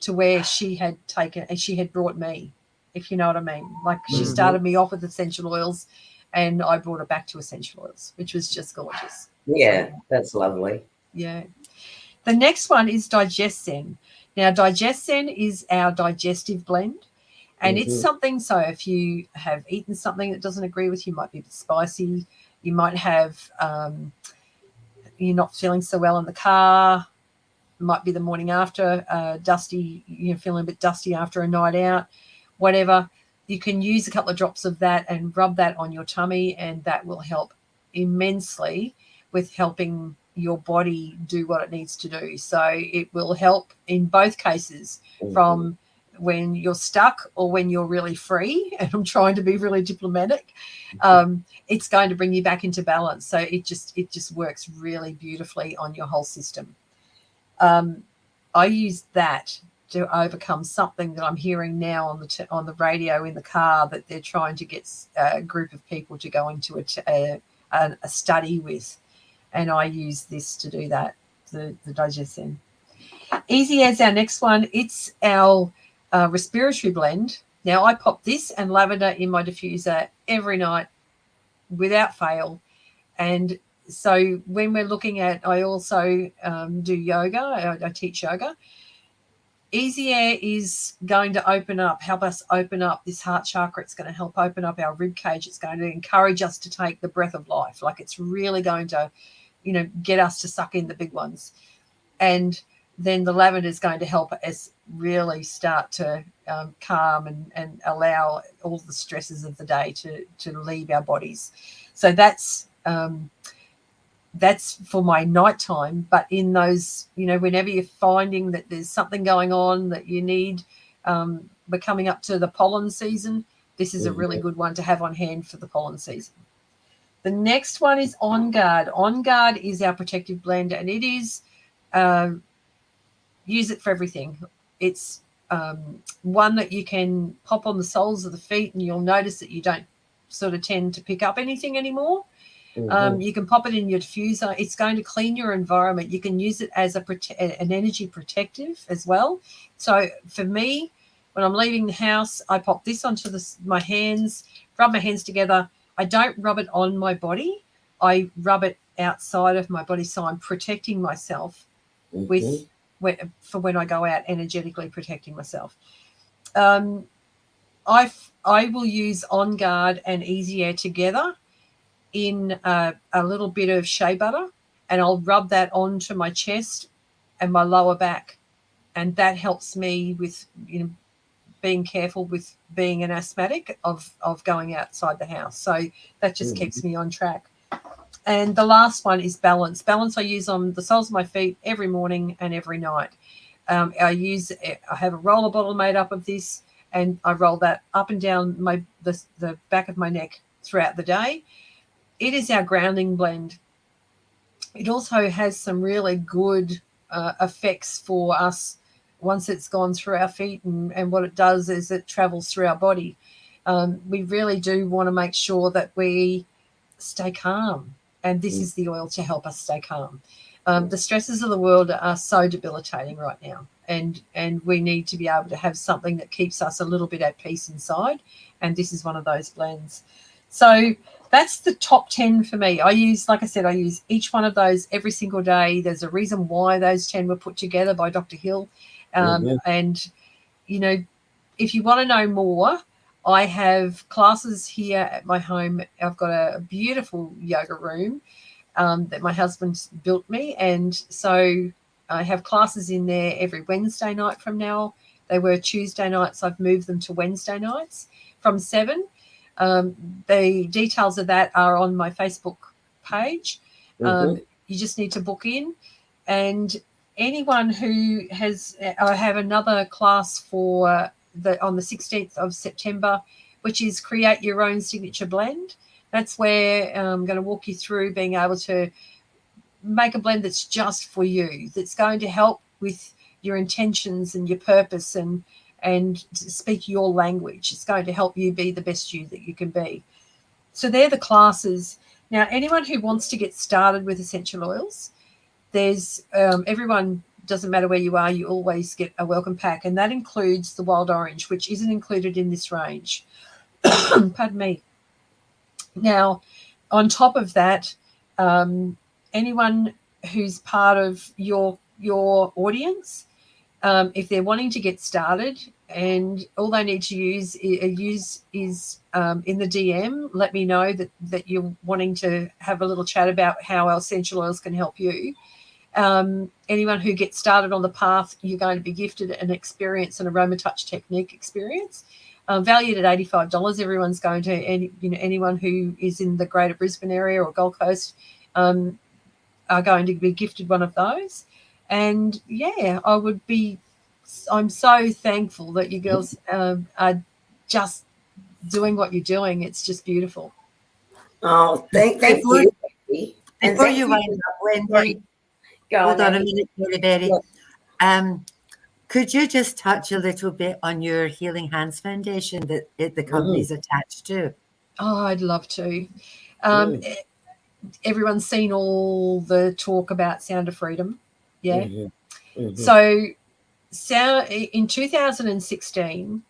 to where she had taken, and she had brought me, if you know what I mean. Like she started me off with essential oils, and I brought her back to essential oils, which was just gorgeous. Yeah, that's lovely. Yeah. The next one is Digestsen. Now, Digestsen is our digestive blend, and it's something, so if you have eaten something that doesn't agree with you, might be a bit spicy, you might have, you're not feeling so well in the car, might be the morning after, dusty, you're feeling a bit dusty after a night out, whatever, you can use a couple of drops of that and rub that on your tummy, and that will help immensely with helping your body do what it needs to do. So it will help in both cases, from when you're stuck or when you're really free, and I'm trying to be really diplomatic. It's going to bring you back into balance. So it just works really beautifully on your whole system. I use that to overcome something that I'm hearing now on the radio in the car, that they're trying to get a group of people to go into a study with, and I use this to do that, the Digestsen. Easy as our next one. It's our respiratory blend. Now, I pop this and lavender in my diffuser every night without fail. And so when we're looking at, I also do yoga. I teach yoga. Easy Air is going to help us open up this heart chakra. It's going to help open up our rib cage. It's going to encourage us to take the breath of life. Like, it's really going to, get us to suck in the big ones. And then the lavender is going to help us really start to calm and allow all the stresses of the day to leave our bodies. So that's that's for my nighttime. But in those, whenever you're finding that there's something going on that you need, we're coming up to the pollen season, this is a really good one to have on hand for the pollen season. The next one is On Guard. On Guard is our protective blend, and it is use it for everything. It's one that you can pop on the soles of the feet, and you'll notice that you don't sort of tend to pick up anything anymore. You can pop it in your diffuser. It's going to clean your environment. You can use it as an energy protective as well. So for me, when I'm leaving the house, I pop this onto my hands, rub my hands together. I don't rub it on my body. I rub it outside of my body, so I'm protecting myself for when I go out, energetically protecting myself. I will use On Guard and Easy Air together in a little bit of shea butter, and I'll rub that onto my chest and my lower back, and that helps me with being careful with being an asthmatic of going outside the house. So that just keeps me on track. And the last one is Balance. Balance I use on the soles of my feet every morning and every night. I have a roller bottle made up of this, and I roll that up and down the back of my neck throughout the day. It is our grounding blend. It also has some really good effects for us once it's gone through our feet, and what it does is it travels through our body. We really do want to make sure that we stay calm, and this is the oil to help us stay calm. The stresses of the world are so debilitating right now, and we need to be able to have something that keeps us a little bit at peace inside, and this is one of those blends. So that's the top 10 for me. I use each one of those every single day. There's a reason why those 10 were put together by Dr. Hill. And, if you want to know more, I have classes here at my home. I've got a beautiful yoga room that my husband built me. And so I have classes in there every Wednesday night from now. They were Tuesday nights. I've moved them to Wednesday nights from 7. The details of that are on my Facebook page. You just need to book in. And anyone who I have another class on the 16th of September, which is Create Your Own Signature Blend. That's where I'm going to walk you through being able to make a blend that's just for you, that's going to help with your intentions and your purpose and speak your language. It's going to help you be the best you that you can be. So they're the classes. Now, anyone who wants to get started with essential oils, there's everyone, doesn't matter where you are, you always get a welcome pack, and that includes the wild orange, which isn't included in this range. Pardon me. Now, on top of that, anyone who's part of your audience, if they're wanting to get started, and all they need to use is in the DM, let me know that you're wanting to have a little chat about how our essential oils can help you. Anyone who gets started on the path, you're going to be gifted an experience, an aroma touch technique experience, valued at $85. Everyone's going to, anyone who is in the Greater Brisbane area or Gold Coast are going to be gifted one of those. And yeah, I'm so thankful that you girls are just doing what you're doing. It's just beautiful. Oh, thank you. Before you wind up, Wendy, hold on a minute, Berry. Yeah. Could you just touch a little bit on your Healing Hands Foundation that the company's attached to? Oh, I'd love to. Everyone's seen all the talk about Sound of Freedom. Yeah. So in 2016,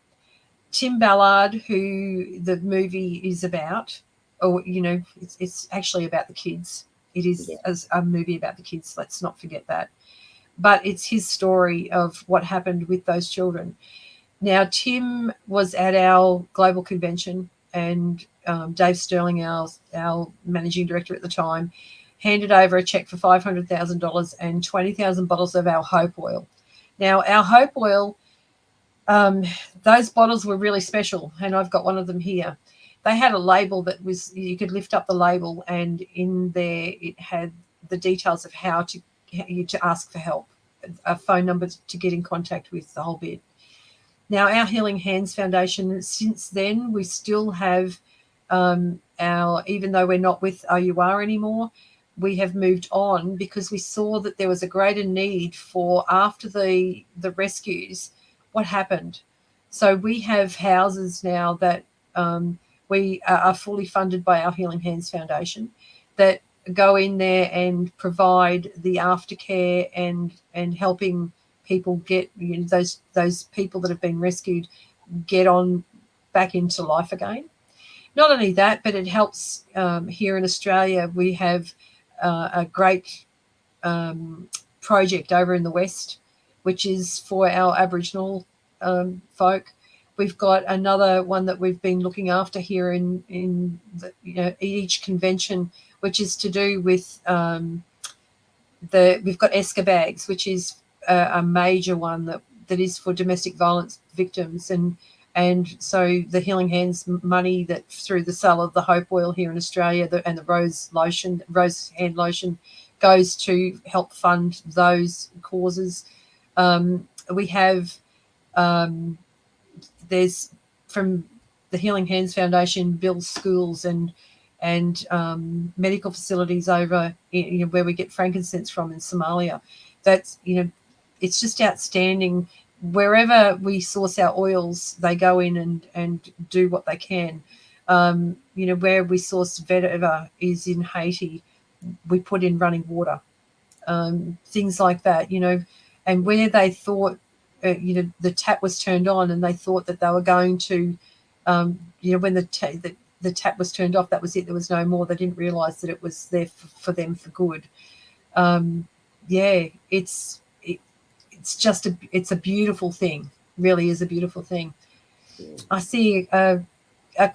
Tim Ballard, who the movie is about, it's actually about the kids. It is a movie about the kids. Let's not forget that. But it's his story of what happened with those children. Now, Tim was at our global convention, and Dave Sterling, our managing director at the time, handed over a check for $500,000 and 20,000 bottles of our Hope Oil. Now, our Hope Oil, those bottles were really special, and I've got one of them here. They had a label that you could lift up the label, and in there it had the details of how to ask for help, a phone number to get in contact with, the whole bit. Now, our Healing Hands Foundation, since then, we still have even though we're not with OUR anymore, we have moved on because we saw that there was a greater need for, after the rescues, what happened. So we have houses now that we are fully funded by our Healing Hands Foundation that go in there and provide the aftercare and helping people get, you know, those people that have been rescued get on back into life again. Not only that, but it helps here in Australia. We have a great project over in the West, which is for our Aboriginal folk. We've got another one that we've been looking after here in the, you know, each convention, which is to do with we've got Esca bags, which is a major one that is for domestic violence victims, and so the Healing Hands money that through the sale of the Hope Oil here in Australia and the rose hand lotion goes to help fund those causes. We have there's from the Healing Hands Foundation builds schools and medical facilities over, you know, where we get frankincense from in Somalia. That's, you know, it's just outstanding. Wherever we source our oils, they go in and do what they can. You know, where we source vetiver is in Haiti, we put in running water, things like that, you know, and where they thought, you know, the tap was turned on and they thought that they were going to, you know, when the tap was turned off, that was it. There was no more. They didn't realise that it was there for them for good. Yeah, it's just it's a beautiful thing. Really is a beautiful thing. I see a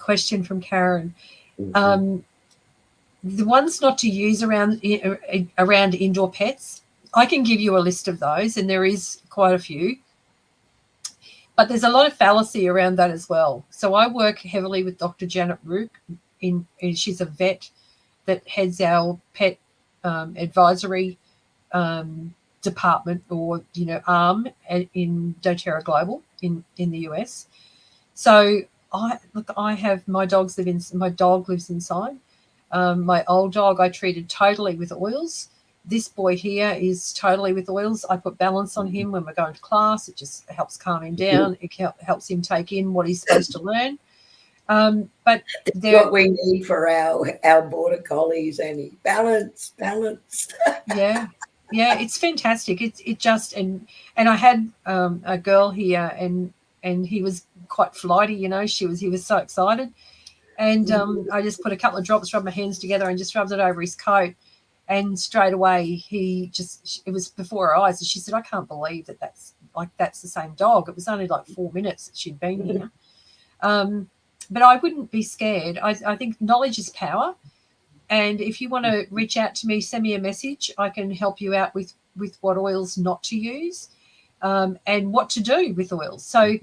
question from Karen. The ones not to use around indoor pets, I can give you a list of those, and there is quite a few. But there's a lot of fallacy around that as well. So I work heavily with Dr. Janet Rook. She's a vet that heads our pet advisory department, or, you know, arm in doTERRA Global in the US. So I have my dogs my dog lives inside. My old dog I treated totally with oils. This boy here is totally with oils. I put balance on him when we're going to class. It just helps calm him down. It helps him take in what he's supposed to learn. But that's what we need for our border collies, Annie. Balance. Yeah, it's fantastic. It just and I had a girl here, and he was quite flighty. You know, he was so excited, and I just put a couple of drops, rubbed my hands together, and just rubbed it over his coat. And straight away, it was before her eyes. And she said, I can't believe that's the same dog. It was only like 4 minutes that she'd been here. But I wouldn't be scared. I think knowledge is power. And if you want to reach out to me, send me a message. I can help you out with what oils not to use and what to do with oils. So,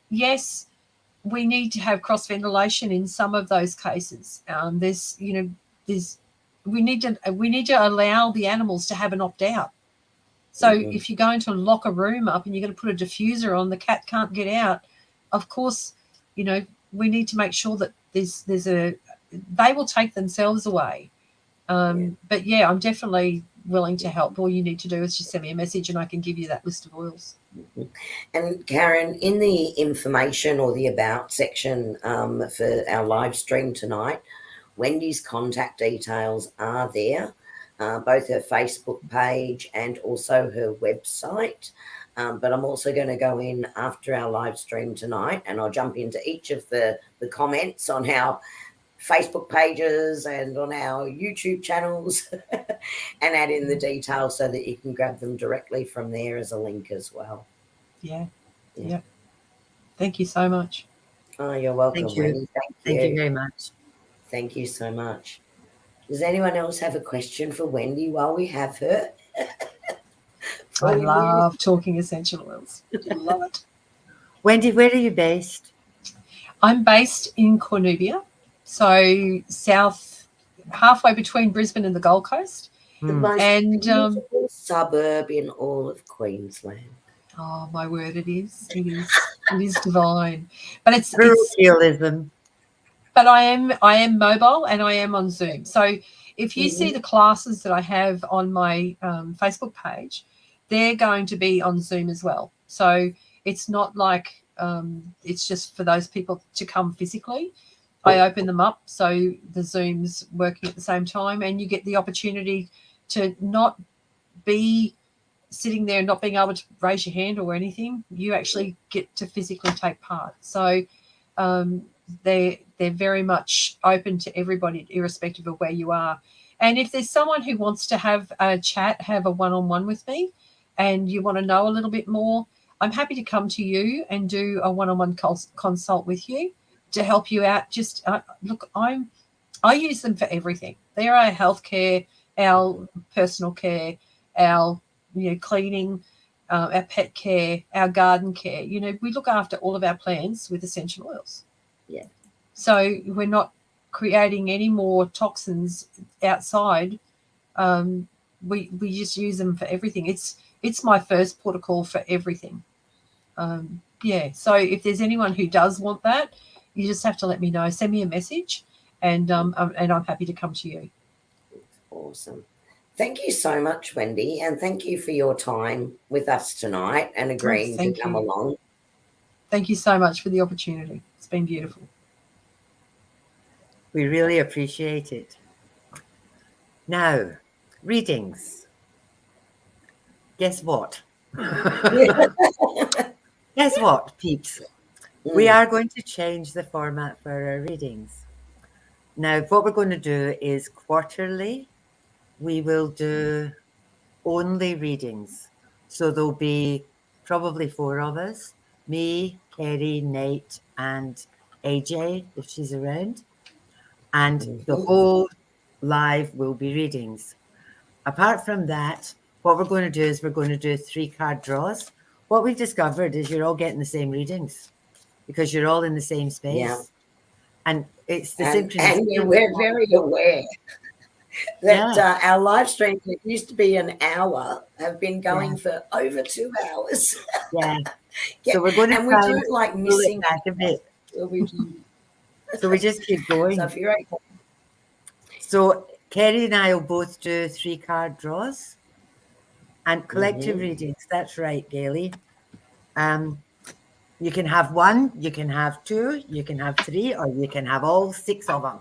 yes, we need to have cross-ventilation in some of those cases. We need to allow the animals to have an opt-out. So if you're going to lock a room up and you're going to put a diffuser on, the cat can't get out. Of course, you know, we need to make sure that they will take themselves away. But yeah, I'm definitely willing to help. All you need to do is just send me a message and I can give you that list of oils. And Karen, in the information or the about section for our live stream tonight, Wendy's contact details are there, both her Facebook page and also her website. But I'm also going to go in after our live stream tonight, and I'll jump into each of the comments on our Facebook pages and on our YouTube channels and add in the details so that you can grab them directly from there as a link as well. Yeah. Thank you so much. Oh, you're welcome, Thank you. Wendy. Thank you very much. Thank you so much. Does anyone else have a question for Wendy while we have her? I love talking essential oils. Love it. Wendy, where are you based? I'm based in Cornubia, so south, halfway between Brisbane and the Gold Coast. The most And beautiful suburb in all of Queensland. oh my word, it is. It is divine. But it's Parochialism. but I am mobile and I am on Zoom. So if you see the classes that I have on my Facebook page, they're going to be on Zoom as well. So it's not like it's just for those people to come physically. I open them up so the Zoom's working at the same time, and you get the opportunity to not be sitting there and not being able to raise your hand or anything. You actually get to physically take part. So they're very much open to everybody, irrespective of where you are. And if there's someone who wants to have a chat, have a one-on-one with me, and you want to know a little bit more, I'm happy to come to you and do a one-on-one consult with you to help you out. Just look, I use them for everything. They're our healthcare, our personal care, our cleaning, our pet care, our garden care. We look after all of our plants with essential oils. Yeah. So we're not creating any more toxins outside. We just use them for everything. It's my first protocol for everything. So if there's anyone who does want that, you just have to let me know. Send me a message, and I'm happy to come to you. Awesome. Thank you so much, Wendy, and thank you for your time with us tonight and agreeing to come along. Thank you so much for the opportunity. It's been beautiful. We really appreciate it. Now, readings. Guess what? Guess what, peeps? We are going to change the format for our readings. Now, what we're going to do is quarterly, we will do only readings. So there'll be probably 4 of us, me, Kerrie, Nate, and AJ, if she's around. And the whole live will be readings. Apart from that, what we're going to do is we're going to do 3-card draws. What we've discovered is you're all getting the same readings because you're all in the same space. Yeah. And it's the synchronicity. And we're very aware that our live streams that used to be an hour have been going for over 2 hours. Yeah. So we're going to we don't like missing back a bit. So we just keep going. So if you're okay. So Kerrie and I will both do 3-card draws and collective readings. That's right, Gailey. You can have 1, you can have 2, you can have 3, or you can have all 6 of them.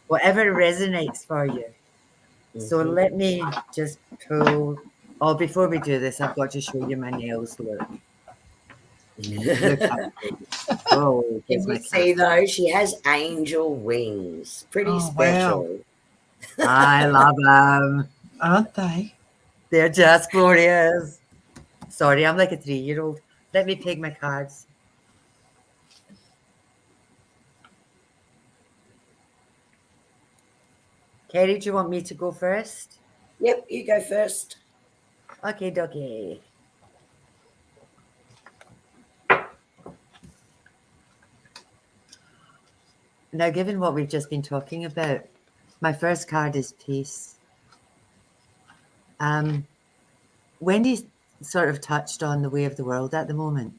Whatever resonates for you. So let me just pull. Oh, before we do this, I've got to show you my nails. Look. Oh, can you see though? She has angel wings. Pretty special. Wow. I love them. Aren't they? They're just glorious. Sorry, I'm like a 3-year-old. Let me pick my cards. Kerrie, do you want me to go first? Yep, you go first. Okay, dokie. Now, given what we've just been talking about, my first card is peace. Wendy sort of touched on the way of the world at the moment.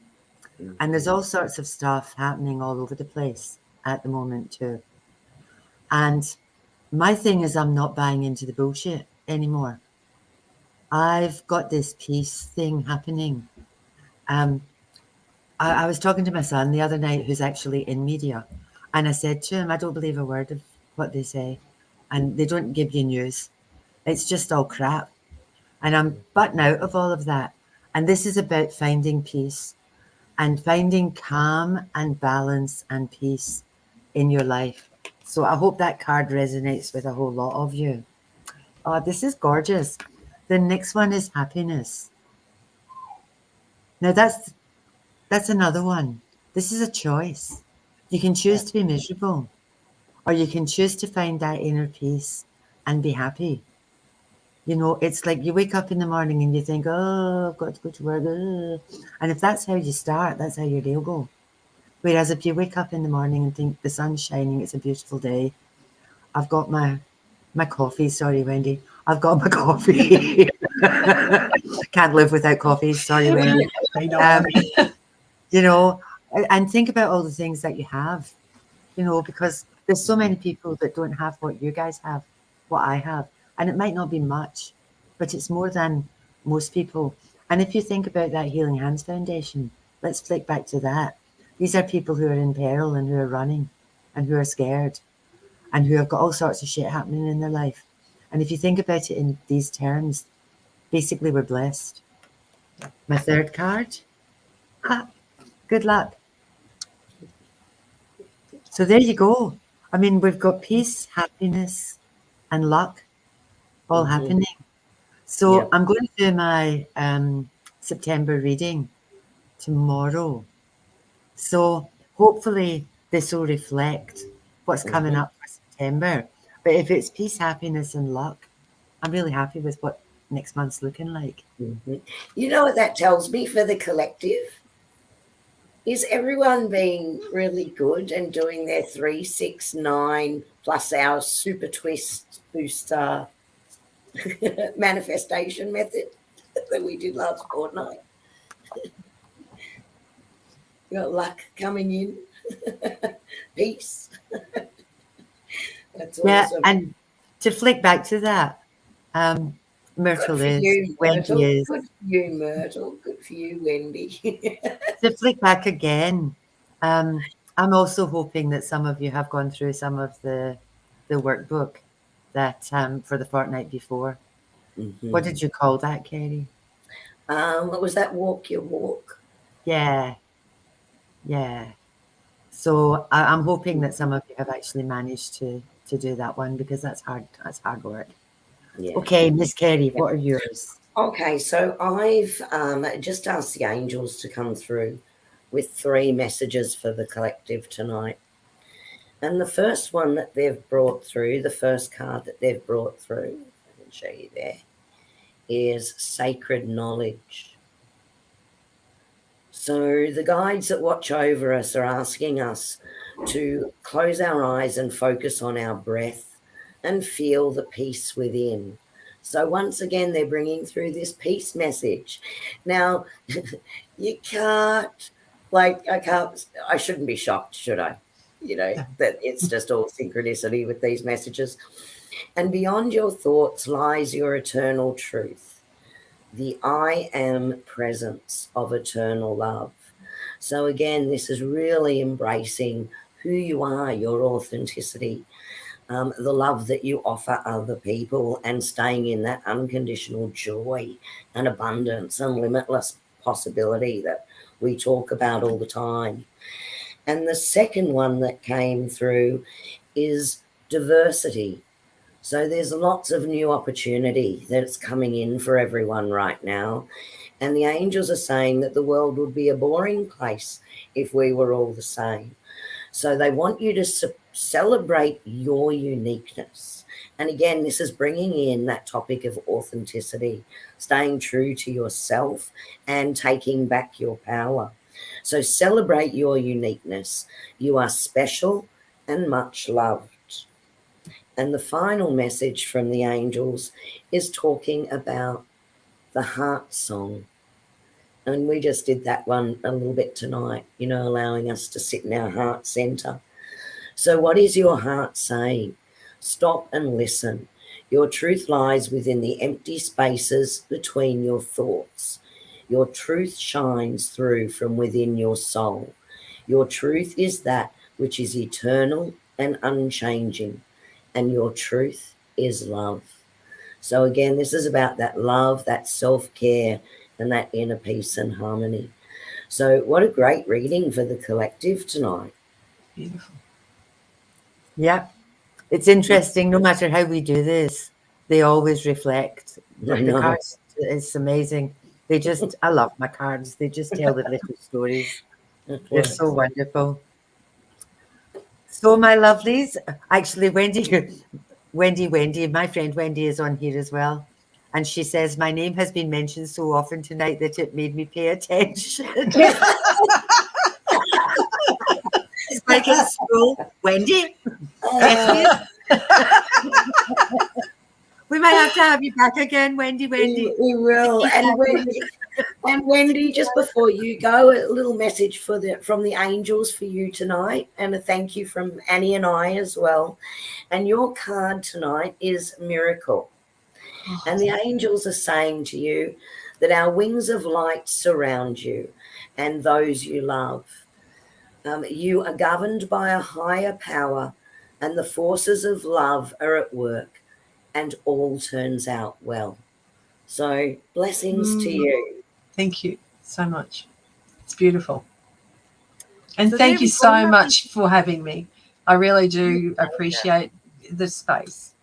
And there's all sorts of stuff happening all over the place at the moment too. And my thing is I'm not buying into the bullshit anymore. I've got this peace thing happening. I was talking to my son the other night, who's actually in media, and I said to him, I don't believe a word of what they say, and they don't give you news. It's just all crap. And I'm butting out of all of that. And this is about finding peace and finding calm and balance and peace in your life. So I hope that card resonates with a whole lot of you. Oh, this is gorgeous. The next one is happiness. Now that's another one. This is a choice. You can choose to be miserable, or you can choose to find that inner peace and be happy. You know, it's like you wake up in the morning and you think, oh, I've got to go to work. And if that's how you start, that's how your day will go. Whereas if you wake up in the morning and think the sun's shining, it's a beautiful day. I've got my coffee. Sorry, Wendy. I've got my coffee. Can't live without coffee. Sorry, Wendy. You know, and think about all the things that you have, you know, because there's so many people that don't have what you guys have, what I have. And it might not be much, but it's more than most people. And if you think about that Healing Hands Foundation, let's flick back to that. These are people who are in peril and who are running and who are scared and who have got all sorts of shit happening in their life. And if you think about it in these terms, basically we're blessed. My third card. Good luck. So there you go. I mean, we've got peace, happiness, and luck all happening. So I'm going to do my September reading tomorrow. So hopefully this will reflect what's coming up for September. But if it's peace, happiness, and luck, I'm really happy with what next month's looking like. You know what that tells me for the collective? Is everyone being really good and doing their 3, 6, 9 plus our super twist booster manifestation method that we did last fortnight? You got luck coming in. Peace. That's awesome. Yeah, and to flick back to that, Myrtle is, Wendy is. Good for you, Myrtle. Good for you, Wendy. To flick back again, I'm also hoping that some of you have gone through some of the workbook that for the fortnight before. What did you call that, Kerrie? What was that? Walk Your Walk? Yeah. So I'm hoping that some of you have actually managed to do that one, because that's hard. That's hard work. Yeah. Okay, Miss Kerrie, what are yours? Okay, so I've just asked the angels to come through with 3 messages for the collective tonight. And the first one that they've brought through, the first card that they've brought through, I can show you there, is Sacred Knowledge. So the guides that watch over us are asking us to close our eyes and focus on our breath and feel the peace within. So once again, they're bringing through this peace message. Now, you can't, I shouldn't be shocked, should I? You know, that it's just all synchronicity with these messages. And beyond your thoughts lies your eternal truth, the I am presence of eternal love. So again, this is really embracing who you are, your authenticity, the love that you offer other people, and staying in that unconditional joy and abundance and limitless possibility that we talk about all the time. And the second one that came through is diversity. So there's lots of new opportunity that's coming in for everyone right now. And the angels are saying that the world would be a boring place if we were all the same. So they want you to celebrate your uniqueness. And again, this is bringing in that topic of authenticity, staying true to yourself and taking back your power. So celebrate your uniqueness. You are special and much loved. And the final message from the angels is talking about the heart song. And we just did that one a little bit tonight, you know, allowing us to sit in our heart center. So what is your heart saying? Stop and listen. Your truth lies within the empty spaces between your thoughts. Your truth shines through from within your soul. Your truth is that which is eternal and unchanging. And your truth is love. So again, this is about that love, that self-care, and that inner peace and harmony. So what a great reading for the collective tonight. Beautiful. Yeah. It's interesting, no matter how we do this, they always reflect. The cards, it's amazing. They just, I love my cards. They just tell the little stories. They're so wonderful. So my lovelies, actually, Wendy, my friend Wendy is on here as well. And she says, my name has been mentioned so often tonight that it made me pay attention. It's like in school, Wendy. We We might have to have you back again, Wendy. We will. And Wendy, just before you go, a little message from the angels for you tonight, and a thank you from Annie and I as well. And your card tonight is Miracle. And the angels are saying to you that our wings of light surround you and those you love. You are governed by a higher power, and the forces of love are at work, and all turns out well. So blessings to you. Thank you so much. It's beautiful. And thank you so much for having me. I really do appreciate the space.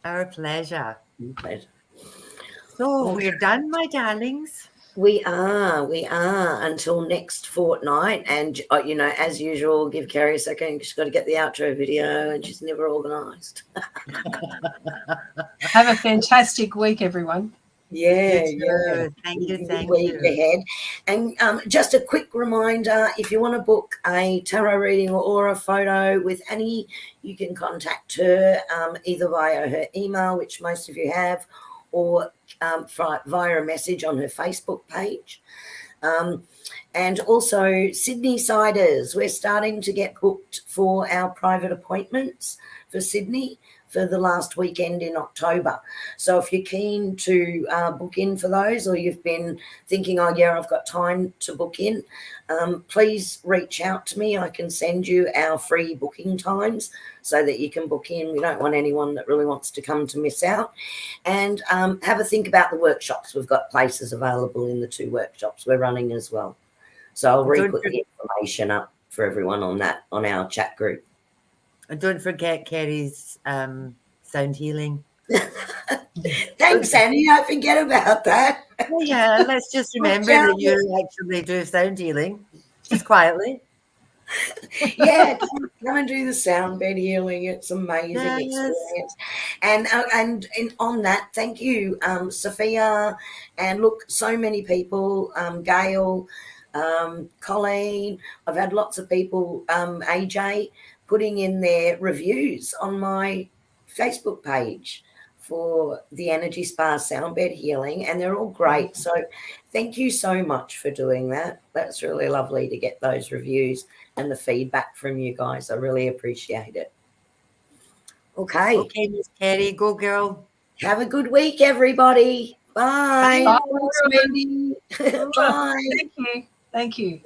Our pleasure. Pleasure. So we're done, my darlings. We are until next fortnight. And, as usual, give Kerrie a second. She's got to get the outro video and she's never organised. Have a fantastic week, everyone. Yeah. Thank you. Week ahead. And just a quick reminder, if you want to book a tarot reading or aura photo with Annie, you can contact her either via her email, which most of you have, or via a message on her Facebook page. And also Sydney Siders, we're starting to get booked for our private appointments for Sydney for the last weekend in October. So if you're keen to book in for those, or you've been thinking, oh yeah, I've got time to book in, please reach out to me. I can send you our free booking times so that you can book in. We don't want anyone that really wants to come to miss out. And have a think about the workshops. We've got places available in the 2 workshops we're running as well. So I'll re-put the information up for everyone on that, on our chat group. And don't forget Kerrie's sound healing. Thanks, Annie. I forget about that. Yeah, let's just remember that you actually do sound healing, just quietly. Yeah, come and do the sound bed healing. It's amazing experience. And on that, thank you, Sophia. And look, so many people, Gail, Colleen. I've had lots of people, AJ, putting in their reviews on my Facebook page for the Energy Spa sound bed healing, and they're all great. So thank you so much for doing that. That's really lovely to get those reviews and the feedback from you guys. I really appreciate it. Okay. Okay, Miss Kerrie, go girl. Have a good week, everybody. Bye. Bye. Thanks, Wendy. Bye. Thank you.